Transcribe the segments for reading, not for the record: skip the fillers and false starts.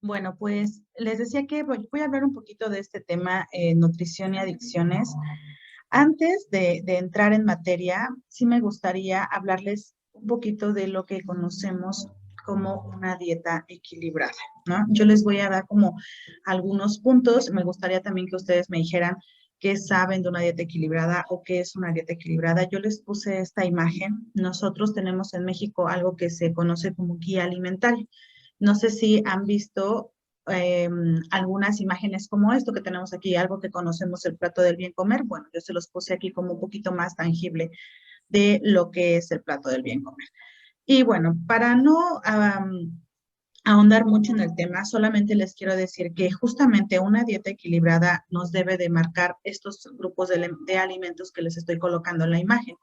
Bueno, pues les decía que voy a hablar un poquito de este tema, nutrición y adicciones. Antes de entrar en materia, sí me gustaría hablarles un poquito de lo que conocemos como una dieta equilibrada, ¿no? Yo les voy a dar como algunos puntos. Me gustaría también que ustedes me dijeran qué saben de una dieta equilibrada o qué es una dieta equilibrada. Yo les puse esta imagen. Nosotros tenemos en México algo que se conoce como guía alimentaria. No sé si han visto eh, algunas imágenes como esto que tenemos aquí, algo que conocemos el plato del bien comer. Bueno, yo se los puse aquí como un poquito más tangible de lo que es el plato del bien comer. Y bueno, para no ahondar mucho en el tema, solamente les quiero decir que justamente una dieta equilibrada nos debe de marcar estos grupos de alimentos que les estoy colocando en la imagen,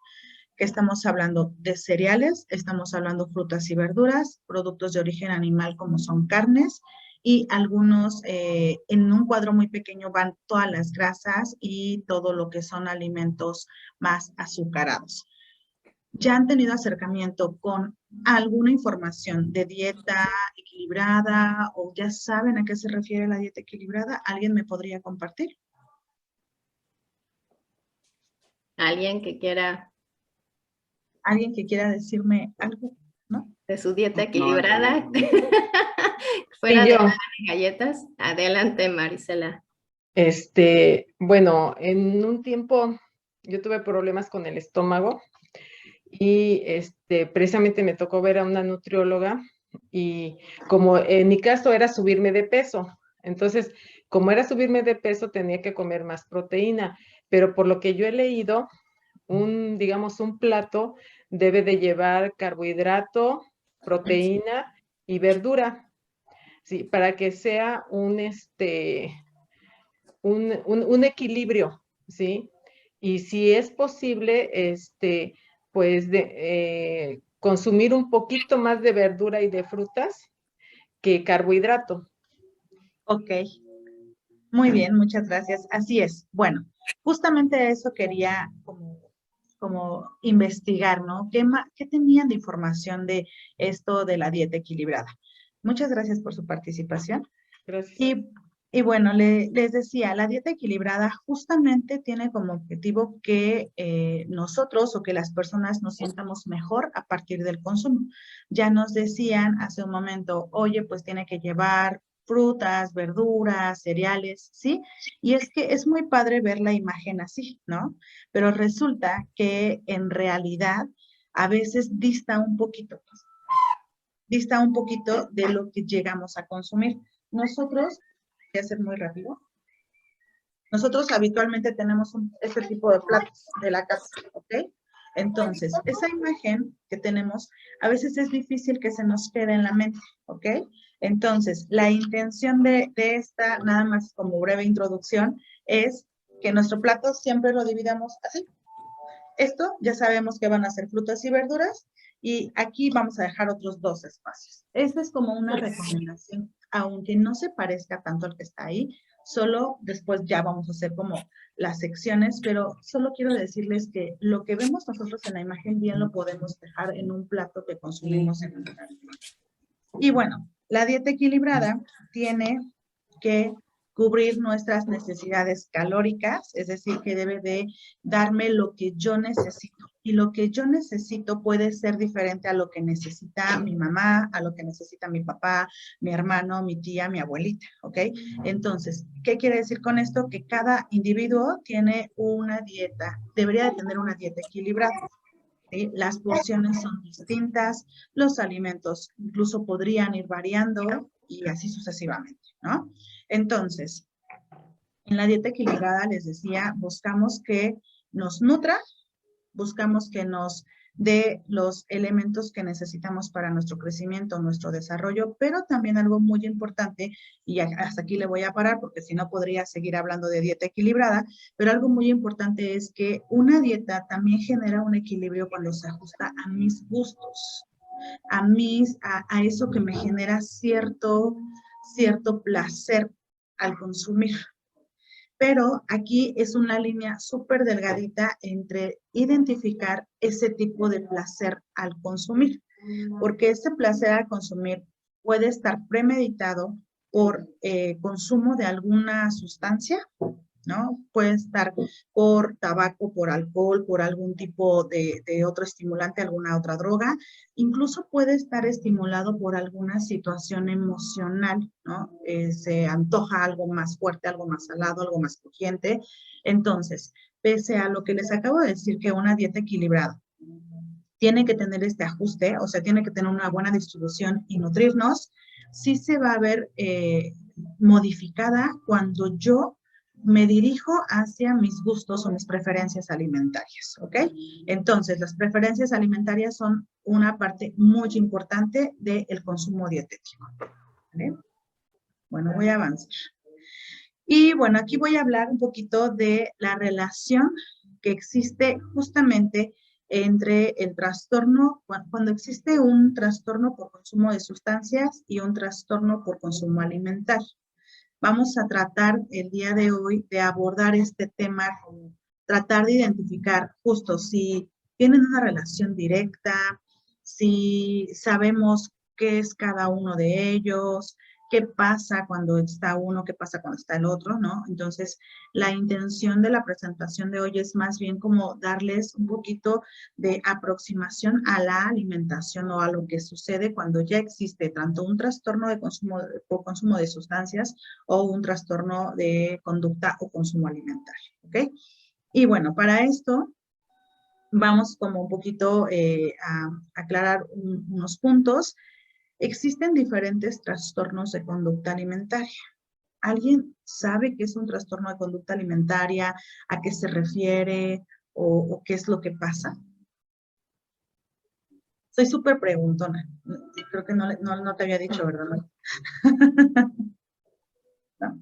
que estamos hablando de cereales, estamos hablando frutas y verduras, productos de origen animal como son carnes y algunos, en un cuadro muy pequeño van todas las grasas y todo lo que son alimentos más azucarados. ¿Ya han tenido acercamiento con alguna información de dieta equilibrada o ya saben a qué se refiere la dieta equilibrada? ¿Alguien me podría compartir? Alguien que quiera ¿Alguien que quiera decirme algo? ¿No? de su dieta equilibrada, Sí, fuera de yo, pan y galletas. Adelante, Marisela. bueno, en un tiempo yo tuve problemas con el estómago y precisamente me tocó ver a una nutrióloga y como en mi caso era subirme de peso, entonces como era subirme de peso tenía que comer más proteína, pero por lo que yo he leído, digamos, un plato debe de llevar carbohidrato, proteína y verdura, sí, para que sea un equilibrio, ¿sí? Y si es posible, pues consumir un poquito más de verdura y de frutas que carbohidrato. Ok, muy bien, muchas gracias. Así es. Bueno, justamente eso quería como investigar, ¿no? ¿Qué tenían de información de esto de la dieta equilibrada? Muchas gracias por su participación. Gracias. Y bueno, les decía, la dieta equilibrada justamente tiene como objetivo que nosotros o que las personas nos sientamos mejor a partir del consumo. Ya nos decían hace un momento, oye, pues tiene que llevar frutas, verduras, cereales, ¿sí? Y es que es muy padre ver la imagen así, ¿no? Pero resulta que en realidad a veces dista un poquito de lo que llegamos a consumir. Nosotros, voy a ser muy rápido, nosotros habitualmente tenemos este tipo de platos de la casa, ¿ok? Entonces, esa imagen que tenemos, a veces es difícil que se nos quede en la mente, ¿ok? Entonces, la intención de esta, nada más como breve introducción, es que nuestro plato siempre lo dividamos así. Esto ya sabemos que van a ser frutas y verduras y aquí vamos a dejar otros dos espacios. Esta es como una recomendación, aunque no se parezca tanto al que está ahí, solo después ya vamos a hacer como las secciones, pero solo quiero decirles que lo que vemos nosotros en la imagen bien lo podemos dejar en un plato que consumimos en un alimento. Y bueno, la dieta equilibrada tiene que cubrir nuestras necesidades calóricas, es decir, que debe de darme lo que yo necesito. Y lo que yo necesito puede ser diferente a lo que necesita mi mamá, a lo que necesita mi papá, mi hermano, mi tía, mi abuelita, ¿ok? Entonces, ¿qué quiere decir con esto? Que cada individuo tiene una dieta, debería de tener una dieta equilibrada. ¿Sí? Las porciones son distintas, los alimentos incluso podrían ir variando y así sucesivamente, ¿no? Entonces, en la dieta equilibrada, les decía, buscamos que nos nutra, buscamos que nos dé los elementos que necesitamos para nuestro crecimiento, nuestro desarrollo, pero también algo muy importante, y hasta aquí le voy a parar porque si no podría seguir hablando de dieta equilibrada, pero algo muy importante es que una dieta también genera un equilibrio cuando se ajusta a mis gustos, a eso que me genera cierto placer al consumir. Pero aquí es una línea súper delgadita entre identificar ese tipo de placer al consumir, porque ese placer al consumir puede estar premeditado por consumo de alguna sustancia, ¿no? Puede estar por tabaco, por alcohol, por algún tipo de otro estimulante, alguna otra droga. Incluso puede estar estimulado por alguna situación emocional, ¿no? Se antoja algo más fuerte, algo más salado, algo más crujiente. Entonces, pese a lo que les acabo de decir, que una dieta equilibrada tiene que tener este ajuste, o sea, tiene que tener una buena distribución y nutrirnos, sí se va a ver modificada cuando yo me dirijo hacia mis gustos o mis preferencias alimentarias, ¿ok? Entonces, las preferencias alimentarias son una parte muy importante del consumo dietético, ¿vale? Bueno, voy a avanzar. Y bueno, aquí voy a hablar un poquito de la relación que existe justamente entre el trastorno, cuando existe un trastorno por consumo de sustancias y un trastorno por consumo alimentario. Vamos a tratar el día de hoy de abordar este tema, tratar de identificar justo si tienen una relación directa, si sabemos qué es cada uno de ellos, qué pasa cuando está uno, qué pasa cuando está el otro, ¿no? Entonces, la intención de la presentación de hoy es más bien como darles un poquito de aproximación a la alimentación o a lo que sucede cuando ya existe tanto un trastorno de consumo por consumo de sustancias o un trastorno de conducta o consumo alimentario, ¿ok? Y bueno, para esto vamos como un poquito a aclarar unos puntos. Existen diferentes trastornos de conducta alimentaria. ¿Alguien sabe qué es un trastorno de conducta alimentaria? ¿A qué se refiere? ¿O qué es lo que pasa? Soy súper preguntona. Creo que no te había dicho, ¿verdad? No.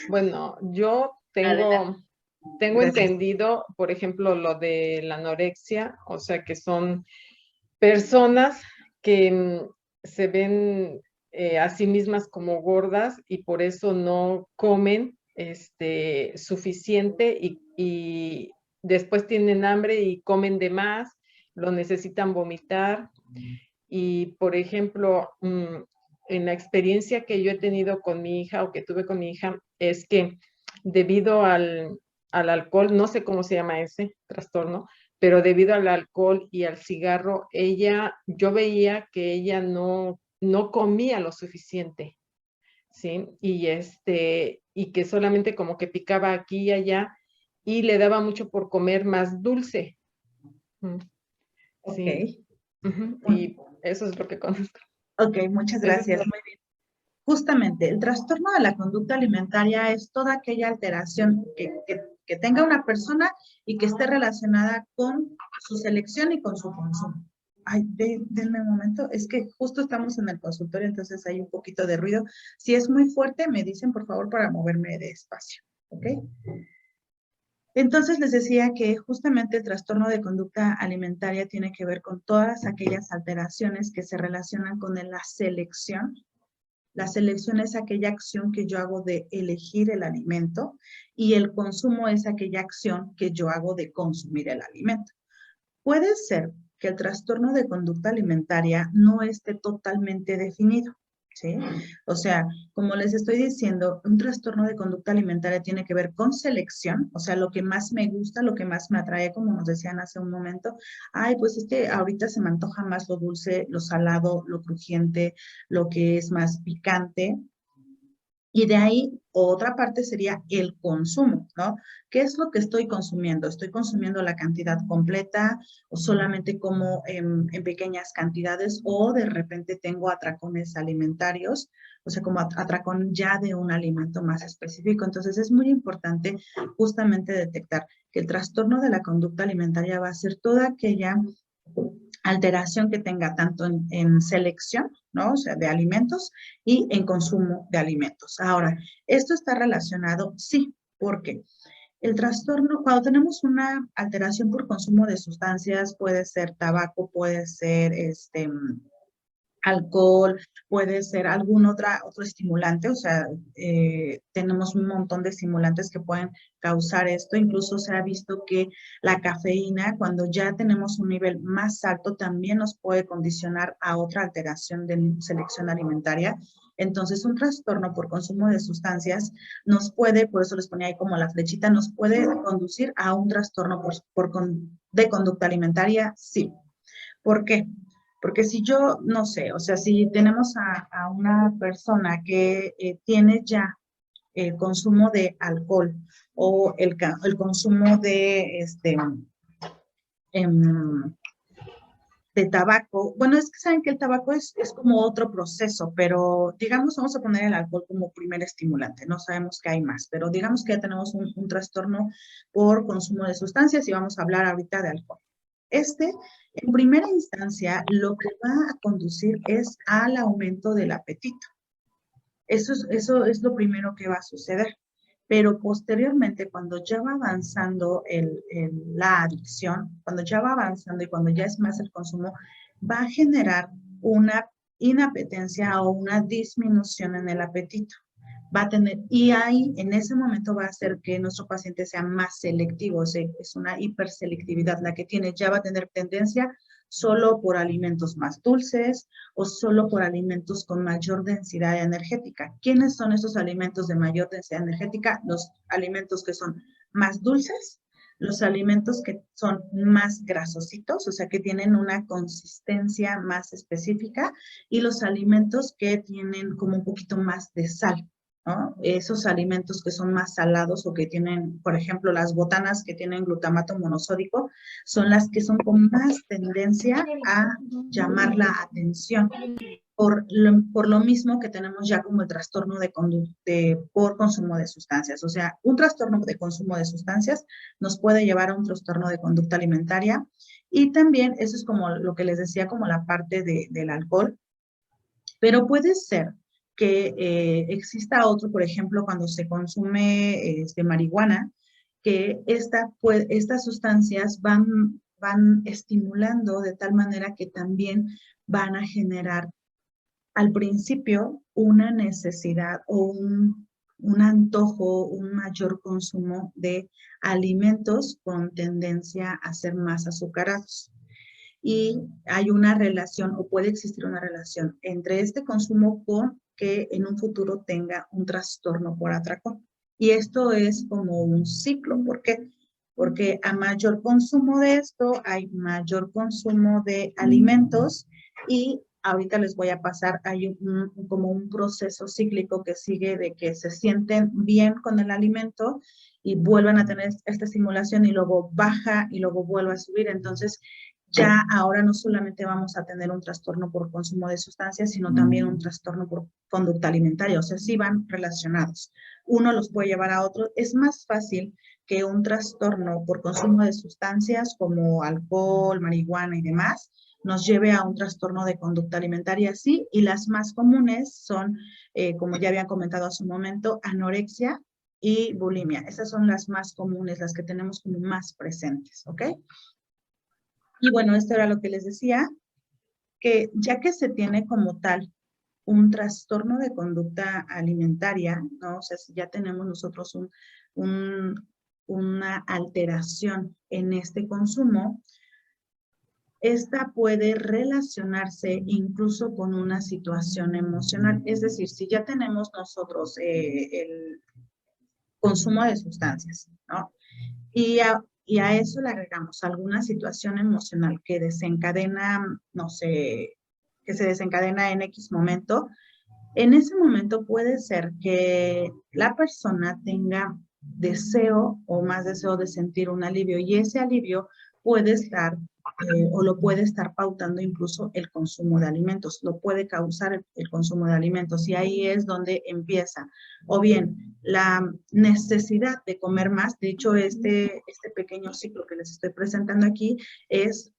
Bueno, yo Adelante. tengo Gracias. entendido, por ejemplo, lo de la anorexia, o sea, que son personas que se ven a sí mismas como gordas y por eso no comen suficiente y después tienen hambre y comen de más, lo necesitan vomitar. Y, por ejemplo, en la experiencia que yo he tenido con mi hija o que tuve con mi hija, es que debido al alcohol, no sé cómo se llama ese trastorno, pero debido al alcohol y al cigarro, yo veía que ella no comía lo suficiente, ¿sí? Y que solamente como que picaba aquí y allá y le daba mucho por comer más dulce. Ok. Sí. Y eso es lo que conozco. Ok, muchas Eso es gracias. todo. Muy bien. Justamente, el trastorno de la conducta alimentaria es toda aquella alteración que tenga una persona y que esté relacionada con su selección y con su consumo. Ay, denme un momento, es que justo estamos en el consultorio, entonces hay un poquito de ruido. Si es muy fuerte, me dicen por favor para moverme de espacio, ¿ok? Entonces les decía que justamente el trastorno de conducta alimentaria tiene que ver con todas aquellas alteraciones que se relacionan con la selección. La selección es aquella acción que yo hago de elegir el alimento y el consumo es aquella acción que yo hago de consumir el alimento. Puede ser que el trastorno de conducta alimentaria no esté totalmente definido, ¿sí? O sea, como les estoy diciendo, un trastorno de conducta alimentaria tiene que ver con selección, o sea, lo que más me gusta, lo que más me atrae, como nos decían hace un momento. Ay, pues es que ahorita se me antoja más lo dulce, lo salado, lo crujiente, lo que es más picante. Y de ahí, otra parte sería el consumo, ¿no? ¿Qué es lo que estoy consumiendo? ¿Estoy consumiendo la cantidad completa o solamente como en pequeñas cantidades o de repente tengo atracones alimentarios, o sea, como atracón ya de un alimento más específico? Entonces, es muy importante justamente detectar que el trastorno de la conducta alimentaria va a ser toda aquella alteración que tenga tanto en selección, ¿no? O sea, de alimentos y en consumo de alimentos. Ahora, ¿esto está relacionado? Sí, porque el trastorno, cuando tenemos una alteración por consumo de sustancias, puede ser tabaco, puede ser alcohol, puede ser algún otro estimulante, o sea, tenemos un montón de estimulantes que pueden causar esto. Incluso se ha visto que la cafeína, cuando ya tenemos un nivel más alto, también nos puede condicionar a otra alteración de selección alimentaria. Entonces, un trastorno por consumo de sustancias nos puede, por eso les ponía ahí como la flechita, nos puede conducir a un trastorno de conducta alimentaria, sí. ¿Por qué? Porque si yo, no sé, o sea, si tenemos a una persona que tiene ya el consumo de alcohol o el consumo em, de tabaco, bueno, es que saben que el tabaco es como otro proceso, pero digamos, vamos a poner el alcohol como primer estimulante, no sabemos que hay más, pero digamos que ya tenemos un trastorno por consumo de sustancias y vamos a hablar ahorita de alcohol. En primera instancia, lo que va a conducir es al aumento del apetito. Eso es lo primero que va a suceder. Pero posteriormente, cuando ya va avanzando la adicción, cuando ya va avanzando y cuando ya es más el consumo, va a generar una inapetencia o una disminución en el apetito. Y ahí, en ese momento, va a hacer que nuestro paciente sea más selectivo, o sea, es una hiperselectividad la que tiene, ya va a tener tendencia solo por alimentos más dulces o solo por alimentos con mayor densidad energética. ¿Quiénes son esos alimentos de mayor densidad energética? Los alimentos que son más dulces, los alimentos que son más grasositos, o sea, que tienen una consistencia más específica, y los alimentos que tienen como un poquito más de sal, ¿no? Esos alimentos que son más salados o que tienen, por ejemplo, las botanas que tienen glutamato monosódico, son las que son con más tendencia a llamar la atención. Por lo mismo que tenemos ya como el trastorno por consumo de sustancias. O sea, un trastorno de consumo de sustancias nos puede llevar a un trastorno de conducta alimentaria. Y también, eso es como lo que les decía, como la parte del alcohol. Pero puede ser que exista otro, por ejemplo, cuando se consume marihuana, que estas sustancias van estimulando de tal manera que también van a generar al principio una necesidad o un antojo, un mayor consumo de alimentos con tendencia a ser más azucarados. Y hay una relación o puede existir una relación entre este consumo con que en un futuro tenga un trastorno por atracón. Y esto es como un ciclo. ¿Por qué? Porque a mayor consumo de esto hay mayor consumo de alimentos y ahorita les voy a pasar, hay como un proceso cíclico que sigue de que se sienten bien con el alimento y vuelvan a tener esta estimulación y luego baja y luego vuelve a subir. Entonces, ya ahora no solamente vamos a tener un trastorno por consumo de sustancias, sino también un trastorno por conducta alimentaria, o sea, sí van relacionados. Uno los puede llevar a otro. Es más fácil que un trastorno por consumo de sustancias como alcohol, marihuana y demás, nos lleve a un trastorno de conducta alimentaria, sí, y las más comunes son, como ya habían comentado hace un momento, anorexia y bulimia. Esas son las más comunes, las que tenemos como más presentes, ¿ok? Y bueno, esto era lo que les decía, que ya que se tiene como tal un trastorno de conducta alimentaria, ¿no? O sea, si ya tenemos nosotros una alteración en este consumo, esta puede relacionarse incluso con una situación emocional. Es decir, si ya tenemos nosotros el consumo de sustancias, ¿no? Y a eso le agregamos alguna situación emocional que desencadena, no sé, que se desencadena en X momento. En ese momento puede ser que la persona tenga deseo o más deseo de sentir un alivio, y ese alivio puede estar o lo puede estar pautando incluso el consumo de alimentos, lo puede causar el consumo de alimentos, y ahí es donde empieza o bien la necesidad de comer más. De hecho, este pequeño ciclo que les estoy presentando aquí es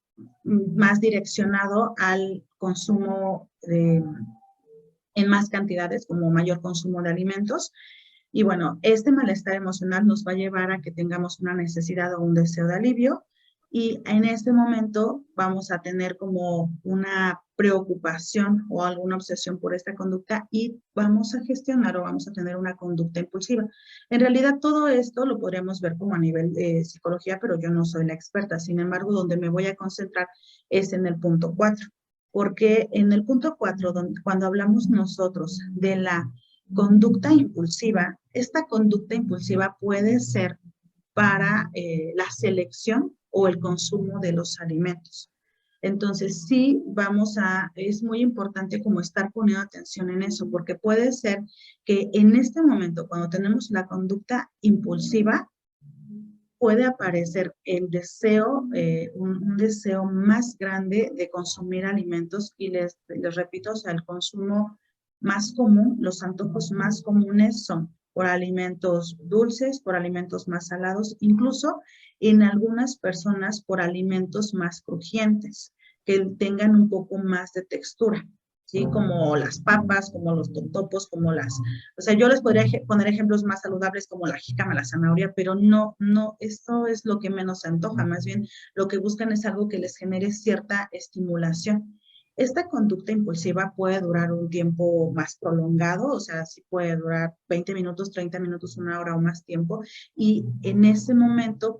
más direccionado al consumo en más cantidades, como mayor consumo de alimentos. Y bueno, este malestar emocional nos va a llevar a que tengamos una necesidad o un deseo de alivio, y en este momento vamos a tener como una preocupación o alguna obsesión por esta conducta y vamos a gestionar o vamos a tener una conducta impulsiva. En realidad todo esto lo podríamos ver como a nivel de psicología, pero yo no soy la experta. Sin embargo, donde me voy a concentrar es en el punto 4. porque en el punto 4, cuando hablamos nosotros de la conducta impulsiva, esta conducta impulsiva puede ser para la selección o el consumo de los alimentos. Entonces, sí es muy importante como estar poniendo atención en eso, porque puede ser que en este momento, cuando tenemos la conducta impulsiva, puede aparecer el deseo, un deseo más grande de consumir alimentos y les repito, o sea, el consumo más común, los antojos más comunes son por alimentos dulces, por alimentos más salados, incluso en algunas personas por alimentos más crujientes, que tengan un poco más de textura, ¿sí? Como las papas, como los totopos, o sea, yo les podría poner ejemplos más saludables como la jícama, la zanahoria, pero no, esto es lo que menos se antoja, más bien lo que buscan es algo que les genere cierta estimulación. Esta conducta impulsiva puede durar un tiempo más prolongado, o sea, sí puede durar 20 minutos, 30 minutos, 1 hora o más tiempo, y en ese momento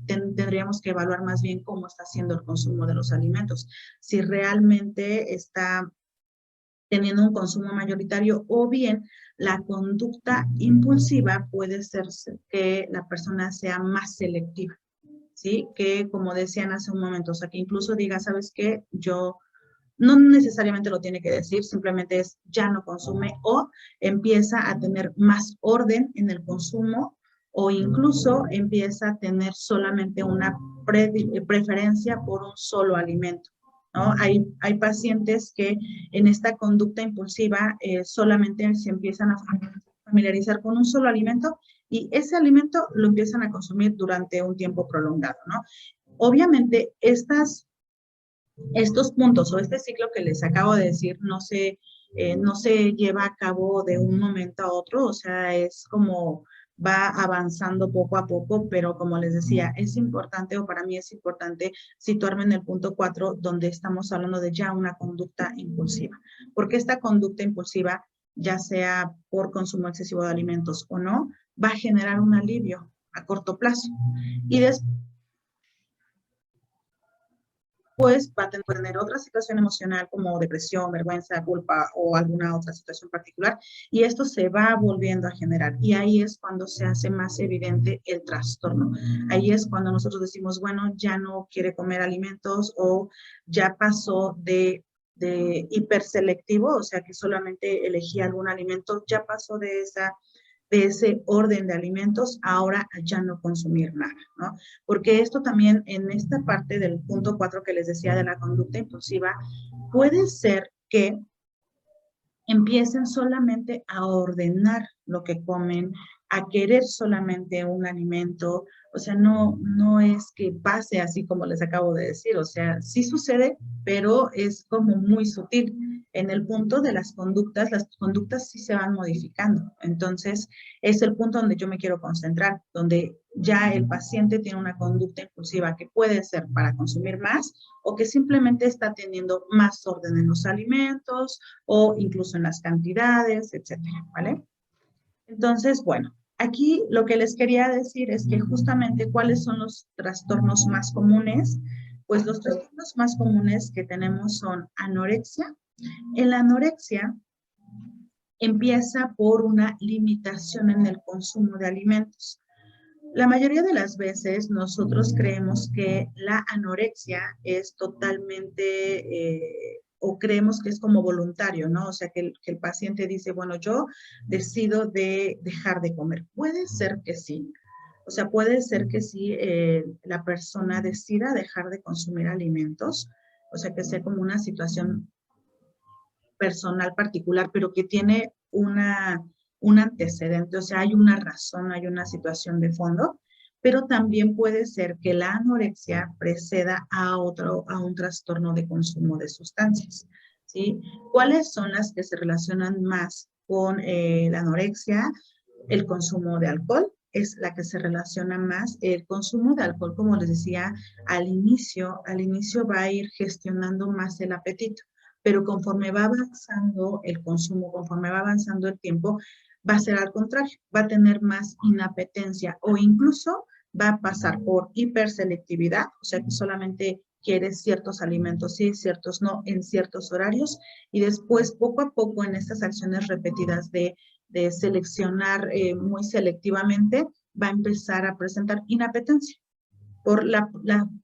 tendríamos que evaluar más bien cómo está haciendo el consumo de los alimentos, si realmente está teniendo un consumo mayoritario o bien la conducta impulsiva puede ser que la persona sea más selectiva, ¿sí? Que como decían hace un momento, o sea, que incluso diga, ¿sabes qué? Yo no necesariamente lo tiene que decir, simplemente es ya no consume o empieza a tener más orden en el consumo o incluso empieza a tener solamente una preferencia por un solo alimento, ¿no? Hay pacientes que en esta conducta impulsiva solamente se empiezan a familiarizar con un solo alimento y ese alimento lo empiezan a consumir durante un tiempo prolongado, ¿no? Obviamente, estos puntos o este ciclo que les acabo de decir no se lleva a cabo de un momento a otro, o sea, es como va avanzando poco a poco, pero como les decía, es importante, o para mí es importante situarme en el punto 4, donde estamos hablando de ya una conducta impulsiva, porque esta conducta impulsiva, ya sea por consumo excesivo de alimentos o no, va a generar un alivio a corto plazo. Y después va a tener otra situación emocional como depresión, vergüenza, culpa o alguna otra situación particular y esto se va volviendo a generar y ahí es cuando se hace más evidente el trastorno. Ahí es cuando nosotros decimos, bueno, ya no quiere comer alimentos o ya pasó de hiperselectivo, o sea que solamente elegía algún alimento, ya pasó de ese orden de alimentos, ahora ya no consumir nada, ¿no? Porque esto también, en esta parte del punto 4 que les decía de la conducta impulsiva, puede ser que empiecen solamente a ordenar lo que comen, a querer solamente un alimento, o sea, no es que pase así como les acabo de decir, o sea, sí sucede, pero es como muy sutil. En el punto de las conductas sí se van modificando. Entonces, es el punto donde yo me quiero concentrar, donde ya el paciente tiene una conducta impulsiva que puede ser para consumir más o que simplemente está teniendo más orden en los alimentos o incluso en las cantidades, etcétera, ¿vale? Entonces, bueno, aquí lo que les quería decir es que justamente cuáles son los trastornos más comunes. Pues los trastornos más comunes que tenemos son anorexia. En la anorexia empieza por una limitación en el consumo de alimentos. La mayoría de las veces nosotros creemos que la anorexia es totalmente, o creemos que es como voluntario, ¿no? O sea, que el paciente dice, bueno, yo decido de dejar de comer. Puede ser que sí. O sea, puede ser que sí la persona decida dejar de consumir alimentos. O sea, que sea como una situación personal particular, pero que tiene un antecedente, o sea, hay una razón, hay una situación de fondo, pero también puede ser que la anorexia preceda a un trastorno de consumo de sustancias, ¿sí? ¿Cuáles son las que se relacionan más con la anorexia? El consumo de alcohol es la que se relaciona más. El consumo de alcohol, como les decía, al inicio va a ir gestionando más el apetito, pero conforme va avanzando el consumo, conforme va avanzando el tiempo, va a ser al contrario, va a tener más inapetencia o incluso va a pasar por hiperselectividad, o sea que solamente quiere ciertos alimentos sí, ciertos no, en ciertos horarios, y después poco a poco en estas acciones repetidas de seleccionar muy selectivamente, va a empezar a presentar inapetencia por la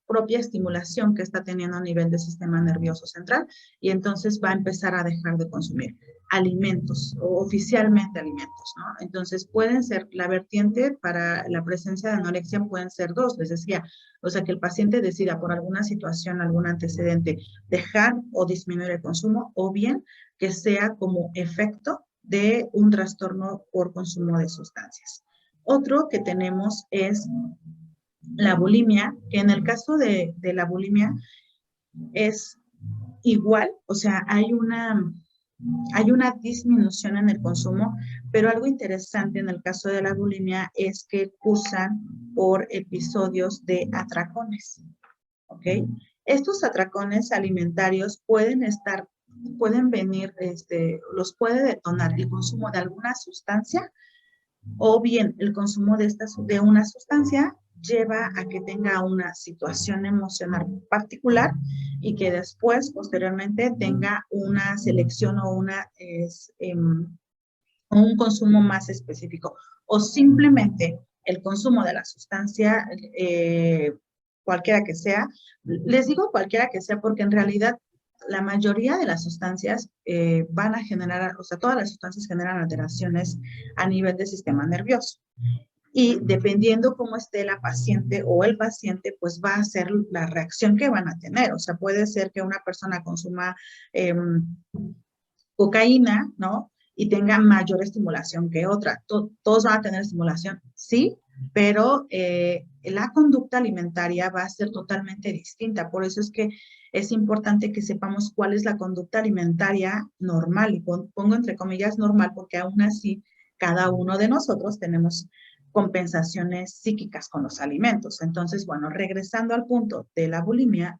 propia estimulación que está teniendo a nivel del sistema nervioso central, y entonces va a empezar a dejar de consumir alimentos, o oficialmente alimentos, ¿no? Entonces pueden ser, la vertiente para la presencia de anorexia pueden ser dos, les decía, o sea, que el paciente decida por alguna situación, algún antecedente, dejar o disminuir el consumo, o bien que sea como efecto de un trastorno por consumo de sustancias. Otro que tenemos es la bulimia, que en el caso de la bulimia es igual, o sea, hay una disminución en el consumo, pero algo interesante en el caso de la bulimia es que cursan por episodios de atracones, ¿ok? Estos atracones alimentarios pueden venir, los puede detonar el consumo de alguna sustancia, o bien el consumo de una sustancia lleva a que tenga una situación emocional particular y que después, posteriormente, tenga una selección o un consumo más específico. O simplemente el consumo de la sustancia, cualquiera que sea, les digo cualquiera que sea porque en realidad la mayoría de las sustancias van a generar, o sea, todas las sustancias generan alteraciones a nivel del sistema nervioso. Y dependiendo cómo esté la paciente o el paciente, pues va a ser la reacción que van a tener. O sea, puede ser que una persona consuma cocaína, ¿no? Y tenga mayor estimulación que otra. Todos van a tener estimulación, sí, pero la conducta alimentaria va a ser totalmente distinta. Por eso es que es importante que sepamos cuál es la conducta alimentaria normal. Y pongo entre comillas normal porque aún así cada uno de nosotros tenemos compensaciones psíquicas con los alimentos. Entonces, bueno, regresando al punto de la bulimia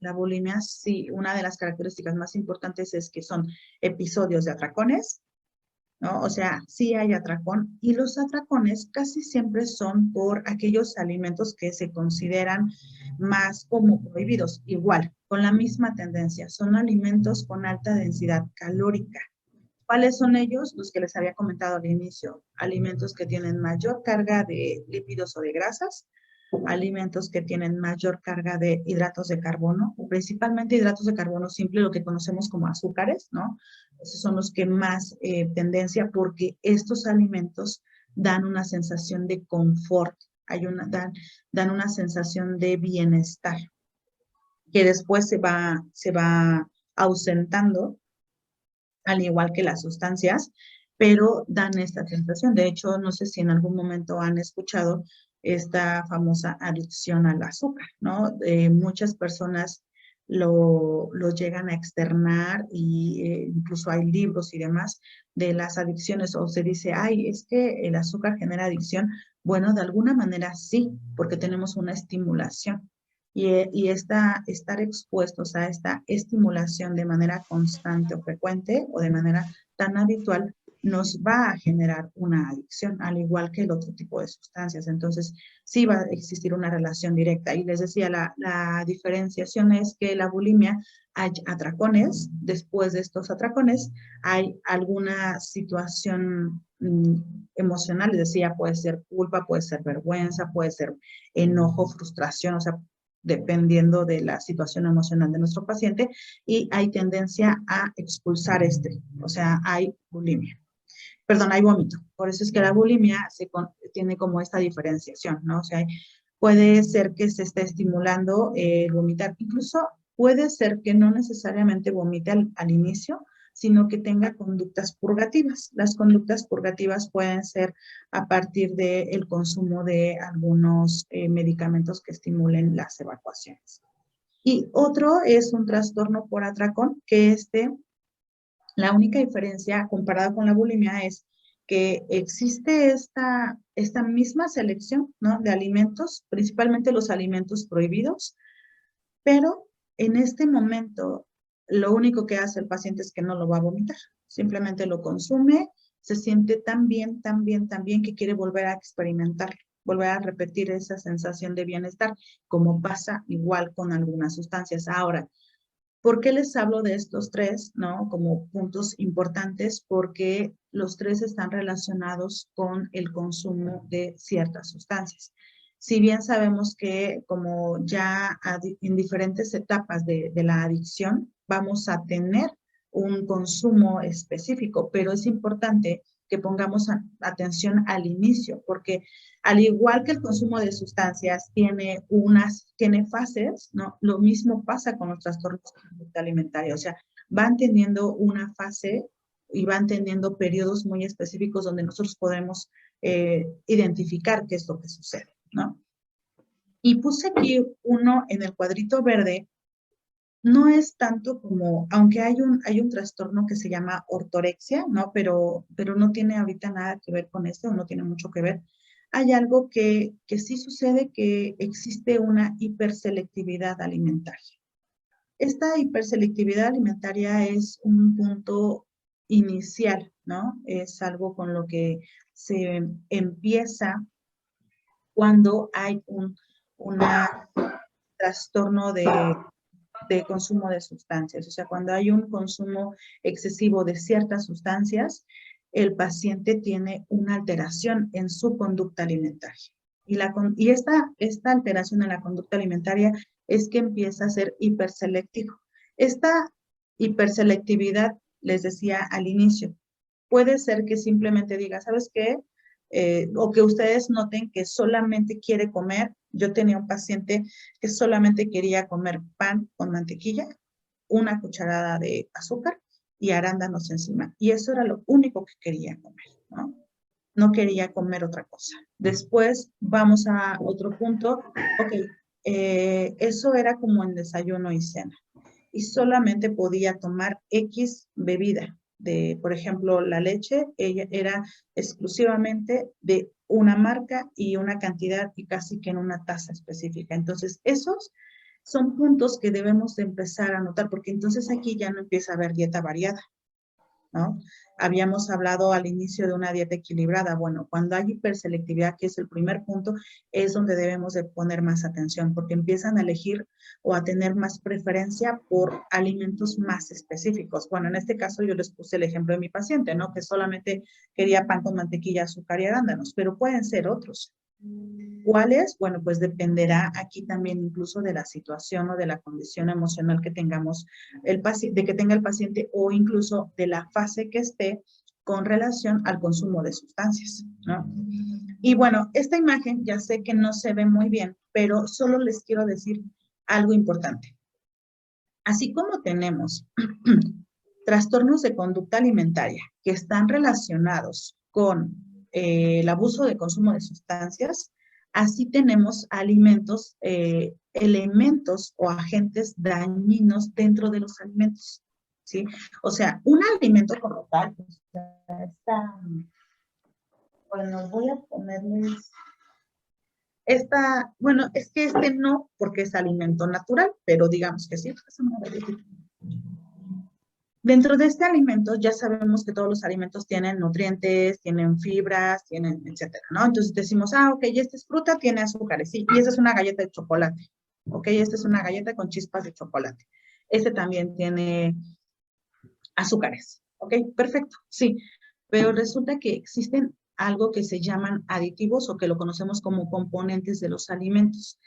sí, una de las características más importantes es que son episodios de atracones, ¿no? O sea, sí hay atracón, y los atracones casi siempre son por aquellos alimentos que se consideran más como prohibidos, igual, con la misma tendencia, son alimentos con alta densidad calórica. ¿Cuáles son ellos? Los que les había comentado al inicio. Alimentos que tienen mayor carga de lípidos o de grasas, alimentos que tienen mayor carga de hidratos de carbono, principalmente hidratos de carbono simple, lo que conocemos como azúcares, ¿no? Esos son los que más tendencia, porque estos alimentos dan una sensación de confort, dan una sensación de bienestar, que después se va ausentando, al igual que las sustancias, pero dan esta sensación. De hecho, no sé si en algún momento han escuchado esta famosa adicción al azúcar, ¿no? Muchas personas lo llegan a externar, y incluso hay libros y demás de las adicciones, o se dice, ay, es que el azúcar genera adicción. Bueno, de alguna manera sí, porque tenemos una estimulación. Y estar expuestos a esta estimulación de manera constante o frecuente, o de manera tan habitual, nos va a generar una adicción, al igual que el otro tipo de sustancias. Entonces, sí va a existir una relación directa. Y les decía, la diferenciación es que la bulimia hay atracones, después de estos atracones hay alguna situación emocional, les decía, puede ser culpa, puede ser vergüenza, puede ser enojo, frustración, o sea, dependiendo de la situación emocional de nuestro paciente, y hay tendencia a expulsar o sea, hay bulimia. Perdón, hay vómito. Por eso es que la bulimia tiene como esta diferenciación, ¿no? O sea, puede ser que se esté estimulando el vomitar. Incluso puede ser que no necesariamente vomite al inicio, sino que tenga conductas purgativas. Las conductas purgativas pueden ser a partir del consumo de algunos medicamentos que estimulen las evacuaciones. Y otro es un trastorno por atracón, que la única diferencia comparada con la bulimia es que existe esta misma selección, ¿no?, de alimentos, principalmente los alimentos prohibidos, pero en este momento lo único que hace el paciente es que no lo va a vomitar, simplemente lo consume, se siente tan bien, tan bien, tan bien que quiere volver a experimentarlo. volver a repetir esa sensación de bienestar, como pasa igual con algunas sustancias. Ahora, ¿por qué les hablo de estos tres, no? Como puntos importantes, porque los tres están relacionados con el consumo de ciertas sustancias. Si bien sabemos que como ya en diferentes etapas de la adicción, vamos a tener un consumo específico, pero es importante que pongamos atención al inicio, porque al igual que el consumo de sustancias tiene fases, ¿no? Lo mismo pasa con los trastornos de conducta alimentaria, o sea, van teniendo una fase y van teniendo periodos muy específicos donde nosotros podemos identificar qué es lo que sucede, ¿no? Y puse aquí uno en el cuadrito verde. No es tanto como, aunque hay un trastorno que se llama ortorexia, ¿no? Pero no tiene ahorita nada que ver con esto, no tiene mucho que ver. Hay algo que sí sucede, que existe una hiperselectividad alimentaria. Esta hiperselectividad alimentaria es un punto inicial, ¿no? Es algo con lo que se empieza cuando hay un trastorno de consumo de sustancias. O sea, cuando hay un consumo excesivo de ciertas sustancias, el paciente tiene una alteración en su conducta alimentaria. Y esta alteración en la conducta alimentaria es que empieza a ser hiperselectivo. Esta hiperselectividad, les decía al inicio, puede ser que simplemente diga, ¿sabes qué? O que ustedes noten que solamente quiere comer. Yo tenía un paciente que solamente quería comer pan con mantequilla, una cucharada de azúcar y arándanos encima. Y eso era lo único que quería comer, ¿no? No quería comer otra cosa. Después vamos a otro punto. Ok, eso era como en desayuno y cena. Y solamente podía tomar X bebida. Por ejemplo, la leche, ella era exclusivamente de una marca y una cantidad y casi que en una taza específica. Entonces, esos son puntos que debemos de empezar a notar, porque entonces aquí ya no empieza a haber dieta variada, ¿no? Habíamos hablado al inicio de una dieta equilibrada. Bueno, cuando hay hiperselectividad, que es el primer punto, es donde debemos de poner más atención, porque empiezan a elegir o a tener más preferencia por alimentos más específicos. Bueno, en este caso yo les puse el ejemplo de mi paciente, ¿no? Que solamente quería pan con mantequilla, azúcar y arándanos, pero pueden ser otros. ¿Cuáles? Bueno, pues dependerá aquí también incluso de la situación o de la condición emocional que tengamos de que tenga el paciente, o incluso de la fase que esté con relación al consumo de sustancias, ¿no? Y bueno, esta imagen ya sé que no se ve muy bien, pero solo les quiero decir algo importante. Así como tenemos trastornos de conducta alimentaria que están relacionados con el abuso de consumo de sustancias, así tenemos alimentos, elementos o agentes dañinos dentro de los alimentos, ¿sí? O sea, un alimento como tal, pues, bueno, voy a ponerles bueno, es que no, porque es alimento natural, pero digamos que sí. Dentro de este alimento ya sabemos que todos los alimentos tienen nutrientes, tienen fibras, tienen etcétera, ¿no? Entonces decimos, ok, esta es fruta, tiene azúcares, sí, y esta es una galleta de chocolate, ok, esta es una galleta con chispas de chocolate. Este también tiene azúcares, ok, perfecto, sí, pero resulta que existen algo que se llaman aditivos o que lo conocemos como componentes de los alimentos.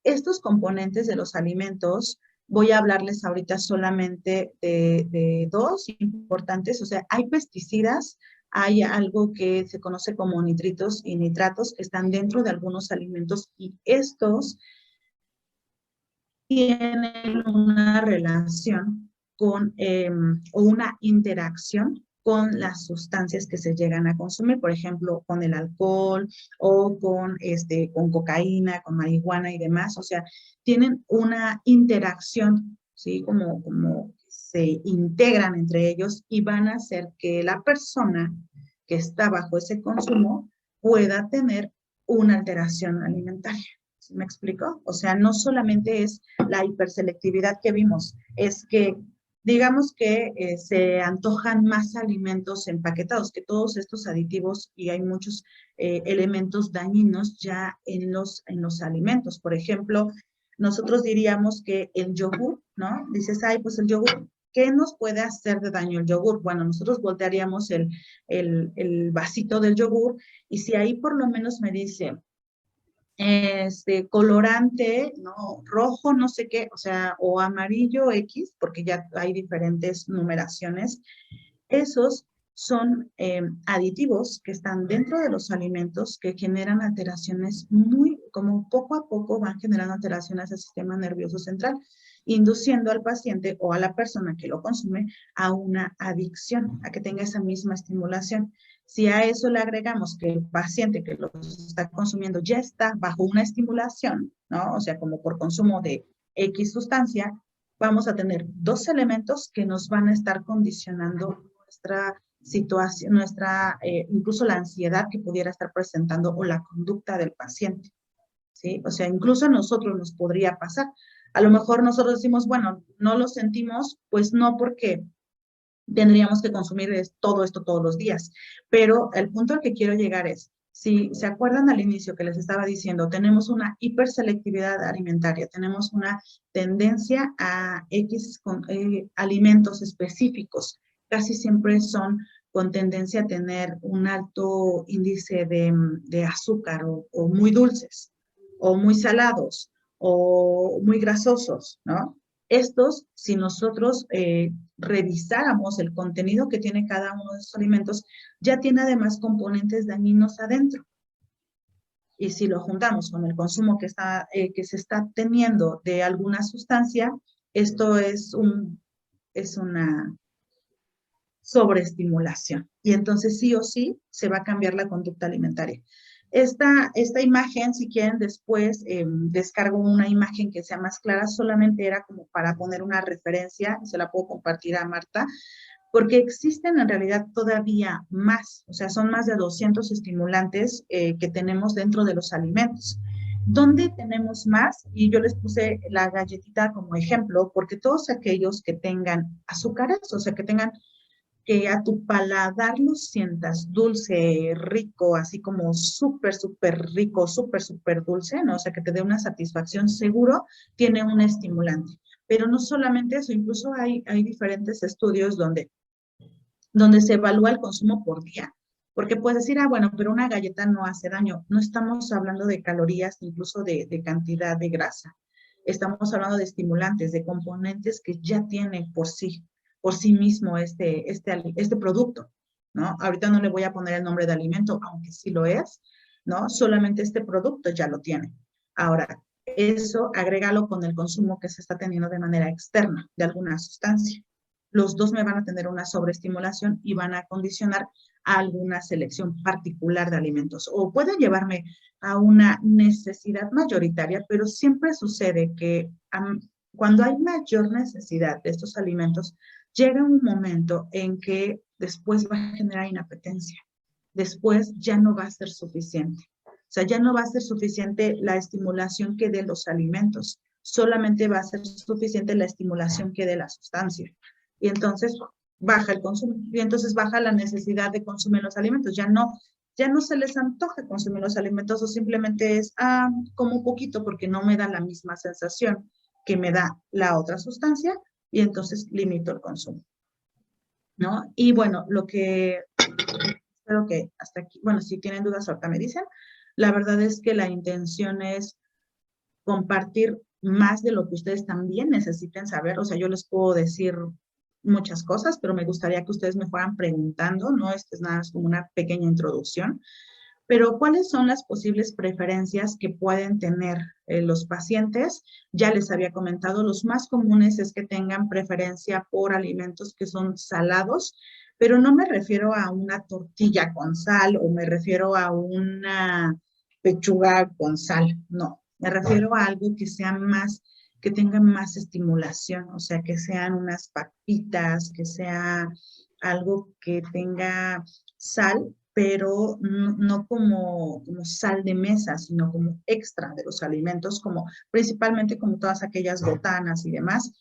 Estos componentes de los alimentos, voy a hablarles ahorita solamente de dos importantes. O sea, hay pesticidas, hay algo que se conoce como nitritos y nitratos que están dentro de algunos alimentos, y estos tienen una relación con o una interacción con las sustancias que se llegan a consumir, por ejemplo, con el alcohol o con cocaína, con marihuana y demás. O sea, tienen una interacción, ¿sí? Como se integran entre ellos y van a hacer que la persona que está bajo ese consumo pueda tener una alteración alimentaria. ¿Me explico? O sea, no solamente es la hiperselectividad que vimos, es que digamos que se antojan más alimentos empaquetados, que todos estos aditivos, y hay muchos elementos dañinos ya en los alimentos. Por ejemplo, nosotros diríamos que el yogur, ¿no? Dices, ay, pues el yogur, ¿qué nos puede hacer de daño el yogur? Bueno, nosotros voltearíamos el vasito del yogur, y si ahí por lo menos me dice, colorante, ¿no? Rojo, no sé qué, o sea, o amarillo X, porque ya hay diferentes numeraciones. Esos son aditivos que están dentro de los alimentos que generan alteraciones como poco a poco van generando alteraciones al sistema nervioso central, induciendo al paciente o a la persona que lo consume a una adicción, a que tenga esa misma estimulación. Si a eso le agregamos que el paciente que lo está consumiendo ya está bajo una estimulación, ¿no? O sea, como por consumo de X sustancia, vamos a tener dos elementos que nos van a estar condicionando nuestra situación, incluso la ansiedad que pudiera estar presentando o la conducta del paciente, ¿sí? O sea, incluso a nosotros nos podría pasar. A lo mejor nosotros decimos, bueno, no lo sentimos, pues no, porque tendríamos que consumir todo esto todos los días. Pero el punto al que quiero llegar es, si se acuerdan al inicio que les estaba diciendo, tenemos una hiperselectividad alimentaria, tenemos una tendencia a X alimentos específicos, casi siempre son con tendencia a tener un alto índice de azúcar o muy dulces, o muy salados, o muy grasosos, ¿no? Estos, si nosotros revisáramos el contenido que tiene cada uno de esos alimentos, ya tiene además componentes dañinos adentro. Y si lo juntamos con el consumo que se está teniendo de alguna sustancia, esto es una sobreestimulación. Y entonces sí o sí se va a cambiar la conducta alimentaria. Esta imagen, si quieren después, descargo una imagen que sea más clara, solamente era como para poner una referencia, se la puedo compartir a Marta, porque existen en realidad todavía más, o sea, son más de 200 estimulantes que tenemos dentro de los alimentos. ¿Dónde tenemos más? Y yo les puse la galletita como ejemplo, porque todos aquellos que tengan azúcares, o sea, que a tu paladar lo sientas dulce, rico, así como súper, súper rico, súper, súper dulce, ¿no? O sea, que te dé una satisfacción, seguro tiene un estimulante. Pero no solamente eso, incluso hay diferentes estudios donde se evalúa el consumo por día. Porque puedes decir, bueno, pero una galleta no hace daño. No estamos hablando de calorías, incluso de cantidad de grasa. Estamos hablando de estimulantes, de componentes que ya tiene por sí mismo este producto, ¿no? Ahorita no le voy a poner el nombre de alimento, aunque sí lo es, ¿no? Solamente este producto ya lo tiene. Ahora, eso agrégalo con el consumo que se está teniendo de manera externa de alguna sustancia. Los dos me van a tener una sobreestimulación y van a condicionar a alguna selección particular de alimentos. O puede llevarme a una necesidad mayoritaria, pero siempre sucede que cuando hay mayor necesidad de estos alimentos, llega un momento en que después va a generar inapetencia. Después ya no va a ser suficiente. O sea, ya no va a ser suficiente la estimulación que dé los alimentos. Solamente va a ser suficiente la estimulación que dé la sustancia. Y entonces baja el consumo. Y entonces baja la necesidad de consumir los alimentos. Ya no se les antoja consumir los alimentos o simplemente es, como un poquito porque no me da la misma sensación que me da la otra sustancia y entonces limito el consumo, ¿no? Y bueno, espero que hasta aquí, bueno, si tienen dudas ahorita me dicen, la verdad es que la intención es compartir más de lo que ustedes también necesiten saber, o sea, yo les puedo decir muchas cosas, pero me gustaría que ustedes me fueran preguntando, ¿no? Esto es nada más como una pequeña introducción. Pero ¿cuáles son las posibles preferencias que pueden tener los pacientes? Ya les había comentado, los más comunes es que tengan preferencia por alimentos que son salados, pero no me refiero a una tortilla con sal o me refiero a una pechuga con sal, no. Me refiero a algo que tenga más estimulación, o sea, que sean unas papitas, que sea algo que tenga sal, pero no como sal de mesa, sino como extra de los alimentos, principalmente como todas aquellas botanas y demás.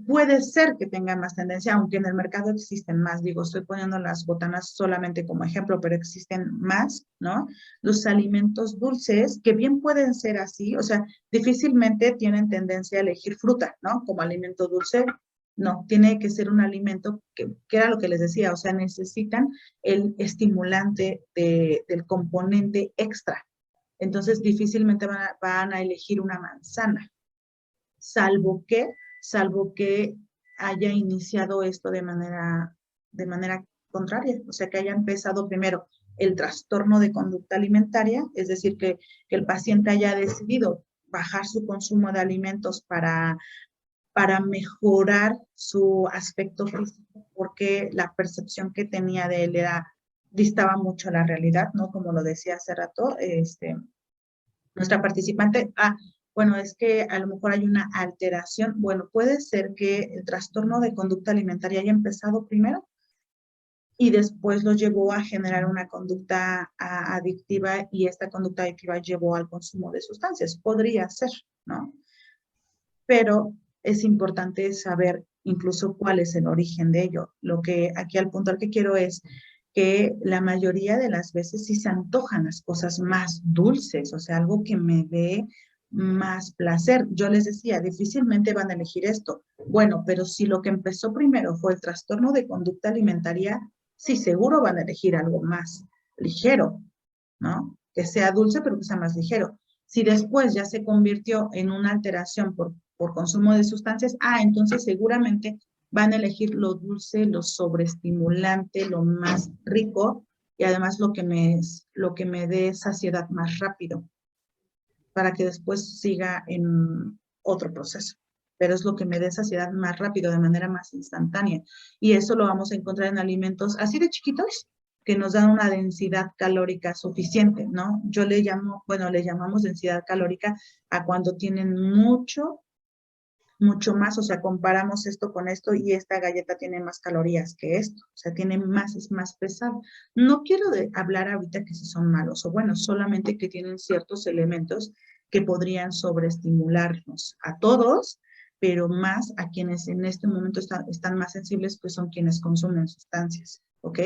puede ser que tenga más tendencia, aunque en el mercado existen más. Digo, estoy poniendo las botanas solamente como ejemplo, pero existen más, ¿no? Los alimentos dulces, que bien pueden ser así, o sea, difícilmente tienen tendencia a elegir fruta, ¿no? Como alimento dulce. No, tiene que ser un alimento que era lo que les decía, o sea, necesitan el estimulante del componente extra. Entonces, difícilmente van a elegir una manzana, salvo que haya iniciado esto de manera contraria, o sea, que haya empezado primero el trastorno de conducta alimentaria, es decir, que el paciente haya decidido bajar su consumo de alimentos para mejorar su aspecto físico, porque la percepción que tenía de él distaba mucho a la realidad, ¿no? Como lo decía hace rato, nuestra participante, bueno, es que a lo mejor hay una alteración. Bueno, puede ser que el trastorno de conducta alimentaria haya empezado primero y después lo llevó a generar una conducta adictiva y esta conducta adictiva llevó al consumo de sustancias. Podría ser, ¿no? Pero es importante saber incluso cuál es el origen de ello. Lo que aquí al punto al que quiero es que la mayoría de las veces sí se antojan las cosas más dulces, o sea, algo que me dé más placer. Yo les decía, difícilmente van a elegir esto. Bueno, pero si lo que empezó primero fue el trastorno de conducta alimentaria, sí, seguro van a elegir algo más ligero, ¿no? Que sea dulce, pero que sea más ligero. Si después ya se convirtió en una alteración por consumo de sustancias, entonces seguramente van a elegir lo dulce, lo sobreestimulante, lo más rico y además lo que me dé saciedad más rápido para que después siga en otro proceso. Pero es lo que me dé saciedad más rápido, de manera más instantánea. Y eso lo vamos a encontrar en alimentos así de chiquitos, que nos dan una densidad calórica suficiente, ¿no? Yo le llamamos densidad calórica a cuando tienen mucho más, o sea, comparamos esto con esto y esta galleta tiene más calorías que esto, o sea, tiene más, es más pesado. No quiero hablar ahorita que si son malos o buenos, solamente que tienen ciertos elementos que podrían sobreestimularnos a todos, pero más a quienes en este momento están más sensibles, pues son quienes consumen sustancias, ¿ok?